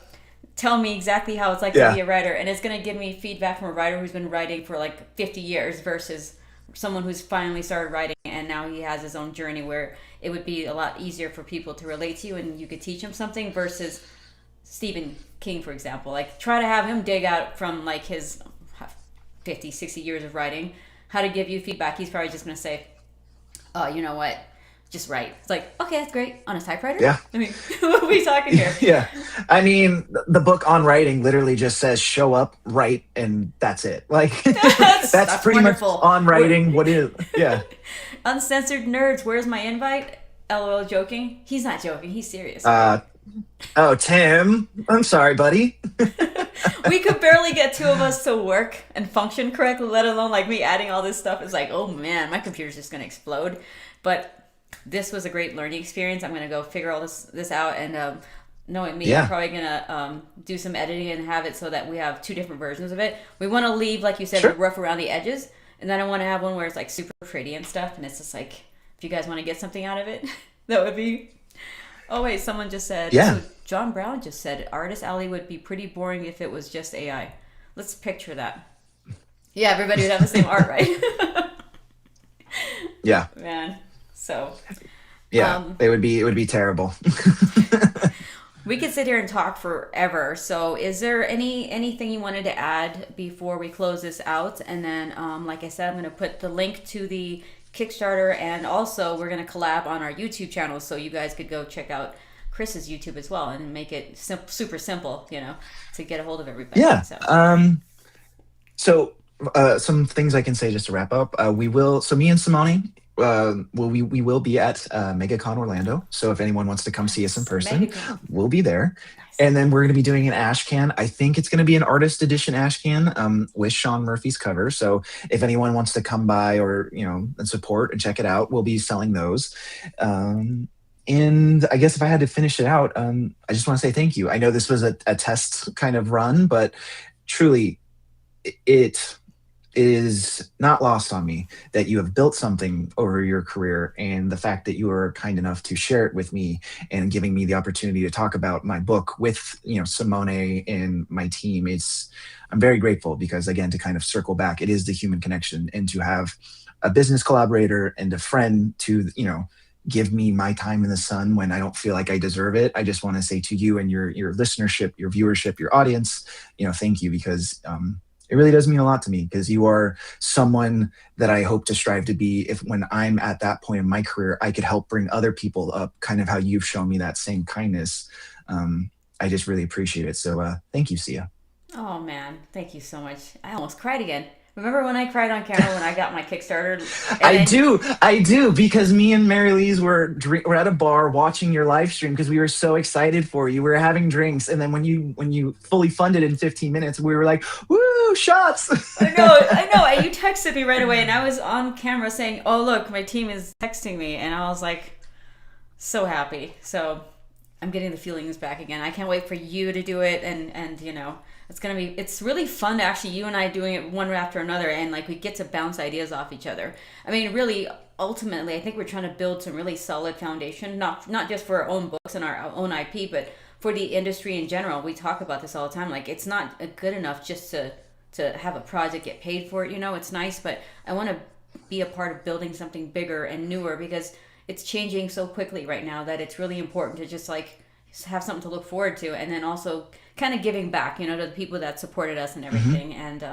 tell me exactly how it's like to be a writer, and it's gonna give me feedback from a writer who's been writing for like 50 years versus someone who's finally started writing and now he has his own journey, where it would be a lot easier for people to relate to you and you could teach them something, versus Stephen King, for example. Like, try to have him dig out from like his 50, 60 years of writing how to give you feedback. He's probably just going to say, oh, you know what? Just write. It's like, okay, that's great. On a typewriter? Yeah. I mean, what are we talking here? Yeah. I mean, the book on writing literally just says show up, write, and that's it. Like, that's pretty wonderful. Much on writing. What is, yeah. Uncensored nerds, where's my invite? LOL, joking. He's not joking. He's serious. Oh, Tim. I'm sorry, buddy. We could barely get two of us to work and function correctly, let alone like me adding all this stuff. It's like, oh man, my computer's just going to explode. But this was a great learning experience. I'm going to go figure all this out. And knowing me, I'm probably going to do some editing and have it so that we have two different versions of it. We want to leave, like you said, the rough around the edges. And then I want to have one where it's like super pretty and stuff. And it's just like, if you guys want to get something out of it, that would be... Oh, wait, someone just said... Yeah. So John Brown just said, Artist Alley would be pretty boring if it was just AI. Let's picture that. Yeah, everybody would have the same art, right? Yeah. Man, so... Yeah, it would be terrible. We could sit here and talk forever. So is there anything you wanted to add before we close this out? And then, like I said, I'm going to put the link to the Kickstarter, and also we're going to collab on our YouTube channel, so you guys could go check out Chris's YouTube as well and make it super simple, to get a hold of everybody. Yeah. So some things I can say just to wrap up. So me and Simone, we will be at MegaCon Orlando. So if anyone wants to come see us in person, we'll be there. And then we're going to be doing an ash can. I think it's going to be an artist edition ash can with Sean Murphy's cover. So if anyone wants to come by or, and support and check it out, we'll be selling those. And I guess if I had to finish it out, I just want to say thank you. I know this was a test kind of run, but truly it is not lost on me that you have built something over your career, and the fact that you were kind enough to share it with me and giving me the opportunity to talk about my book with Simone and my team. I'm very grateful, because again, to kind of circle back, it is the human connection, and to have a business collaborator and a friend to give me my time in the sun when I don't feel like I deserve it. I just want to say to you and your listenership, your viewership, your audience, thank you, because it really does mean a lot to me, because you are someone that I hope to strive to be. If when I'm at that point in my career, I could help bring other people up, kind of how you've shown me that same kindness. I just really appreciate it. So thank you, Sia. Oh man, thank you so much. I almost cried again. Remember when I cried on camera when I got my Kickstarter, and then I do, because me and Mary Lee's were at a bar watching your live stream because we were so excited for you. We were having drinks, and then when you fully funded in 15 minutes, we were like, "Woo, shots!" I know. And you texted me right away, and I was on camera saying, "Oh look, my team is texting me," and I was like, so happy. So I'm getting the feelings back again. I can't wait for you to do it, and it's really fun to actually, you and I doing it one after another, and like we get to bounce ideas off each other. I mean, really, ultimately, I think we're trying to build some really solid foundation, not just for our own books and our own IP, but for the industry in general. We talk about this all the time. Like, it's not good enough just to have a project get paid for it. It's nice, but I want to be a part of building something bigger and newer, because it's changing so quickly right now that it's really important to just like have something to look forward to, and then also kind of giving back, to the people that supported us and everything, and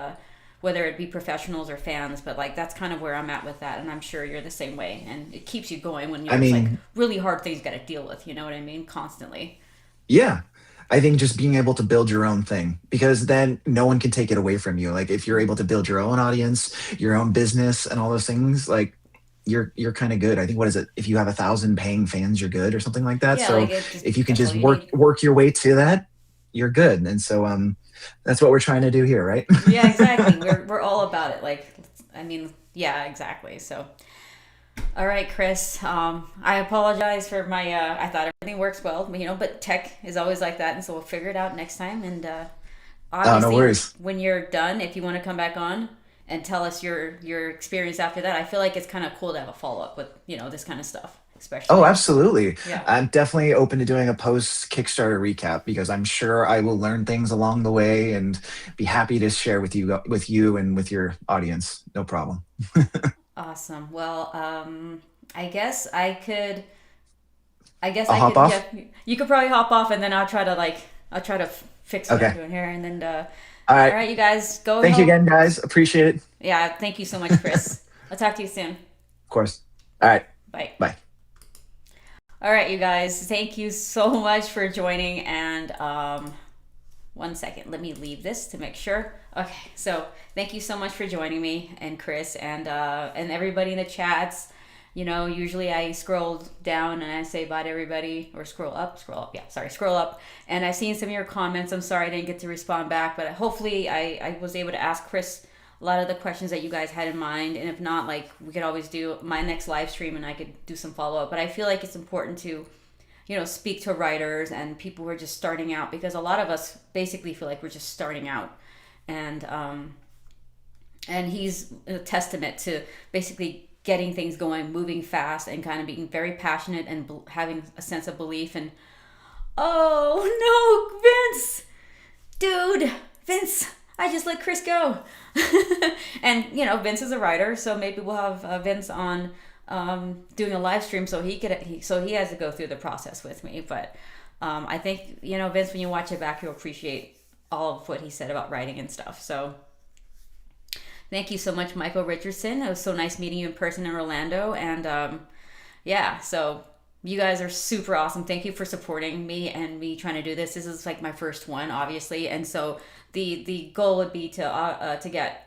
whether it be professionals or fans. But like, that's kind of where I'm at with that, and I'm sure you're the same way, and it keeps you going when you're like really hard things you got to deal with, you know what I mean, constantly. Yeah. I think just being able to build your own thing, because then no one can take it away from you. Like, if you're able to build your own audience, your own business, and all those things, like, you're kind of good. I think, what is it? If you have 1,000 paying fans, you're good, or something like that. Yeah, So like if you can that's all just you work need. work your way to that, you're good. And so that's what we're trying to do here, right? Yeah, exactly. We're all about it. Like, I mean, yeah, exactly. So, all right, Chris. I apologize for my. I thought everything works well, but tech is always like that, and so we'll figure it out next time. And Oh, no obviously, worries. when you're done, if you want to come back on and tell us your experience after that, I feel like it's kind of cool to have a follow up with this kind of stuff, Oh, especially. absolutely. Yeah. I'm definitely open to doing a post Kickstarter recap, because I'm sure I will learn things along the way and be happy to share with you and with your audience. No problem. Awesome. Well, I guess I could. I guess I'll I hop could. off. Yeah, you could probably hop off, and then I'll try to fix what I'm Okay. doing here, and then. All All right. right, you guys, go Thank you home. again, guys. Appreciate it. Of Yeah, thank you so much, Chris. I'll talk to you soon. course. All right. Bye. Bye. All right, you guys, thank you so much for joining. And 1 second, let me leave this to make sure. Okay, so thank you so much for joining me and Chris and everybody in the chats. Usually I scroll down and I say bye to everybody, or scroll up. Yeah, sorry, scroll up. And I've seen some of your comments. I'm sorry I didn't get to respond back, but hopefully I was able to ask Chris a lot of the questions that you guys had in mind. And if not, like, we could always do my next live stream and I could do some follow up. But I feel like it's important to, speak to writers and people who are just starting out, because a lot of us basically feel like we're just starting out. And he's a testament to basically getting things going, moving fast, and kind of being very passionate and having a sense of belief. And oh no, Vince, dude, Vince, I just let Chris go. And Vince is a writer, so maybe we'll have Vince on doing a live stream, so he has to go through the process with me. But I think Vince, when you watch it back, you'll appreciate all of what he said about writing and stuff. So thank you so much, Michael Richardson. It was so nice meeting you in person in Orlando. And yeah, so you guys are super awesome. Thank you for supporting me and me trying to do this. This is like my first one, obviously, and so the goal would be to get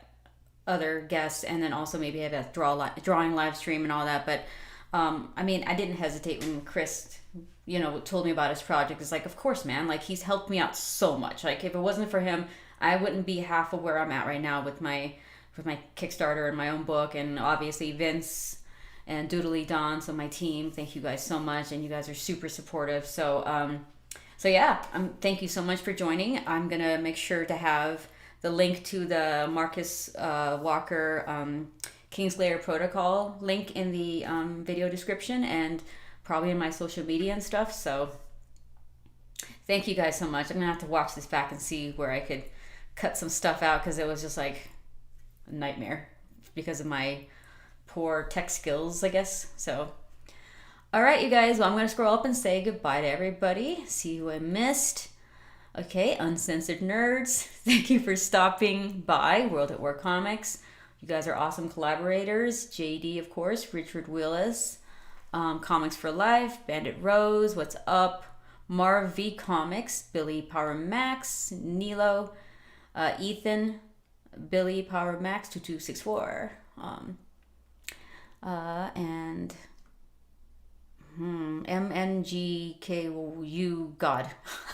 other guests, and then also maybe have a drawing live stream and all that. But I mean, I didn't hesitate when Chris told me about his project. It's like, of course, man, like, he's helped me out so much. Like, if it wasn't for him, I wouldn't be half of where I'm at right now with my Kickstarter and my own book. And obviously Vince and Doodly Don, so my team, thank you guys so much, and you guys are super supportive. So yeah, thank you so much for joining. I'm gonna make sure to have the link to the Marcus Walker Kingslayer Protocol link in the video description, and probably in my social media and stuff. So thank you guys so much. I'm gonna have to watch this back and see where I could cut some stuff out, because it was just like a nightmare because of my poor tech skills, I guess. So All right, you guys. Well, I'm going to scroll up and say goodbye to everybody. See who I missed. Okay, Uncensored Nerds. Thank you for stopping by. World at War Comics. You guys are awesome collaborators. JD, of course. Richard Willis. Comics for Life. Bandit Rose. What's Up? Marv V Comics. Billy Power Max. Nilo. Ethan. Billy Power Max 2264. And MNGKU God.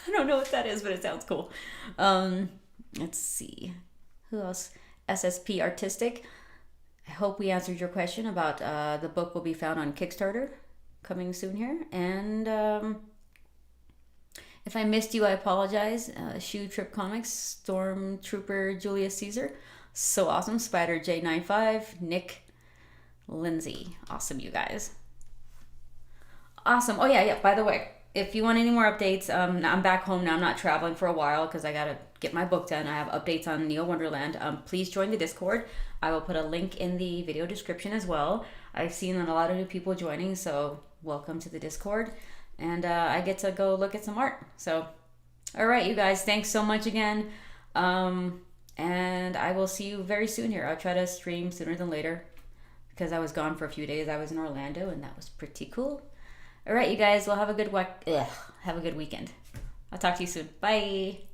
I don't know what that is, but it sounds cool. Let's see. Who else? SSP Artistic. I hope we answered your question about the book will be found on Kickstarter coming soon here. And if I missed you, I apologize. Shoe Trip Comics, Stormtrooper Julius Caesar. So awesome. Spider J95, Nick, Lindsay. Awesome, you guys. Awesome. Oh, yeah. By the way, if you want any more updates, I'm back home now. I'm not traveling for a while because I got to get my book done. I have updates on Neo Wonderland. Please join the Discord. I will put a link in the video description as well. I've seen a lot of new people joining, so welcome to the Discord. And I get to go look at some art. So, all right, you guys, thanks so much again. And I will see you very soon here. I'll try to stream sooner than later because I was gone for a few days. I was in Orlando, and that was pretty cool. All right, you guys. Well, have a good weekend. I'll talk to you soon. Bye.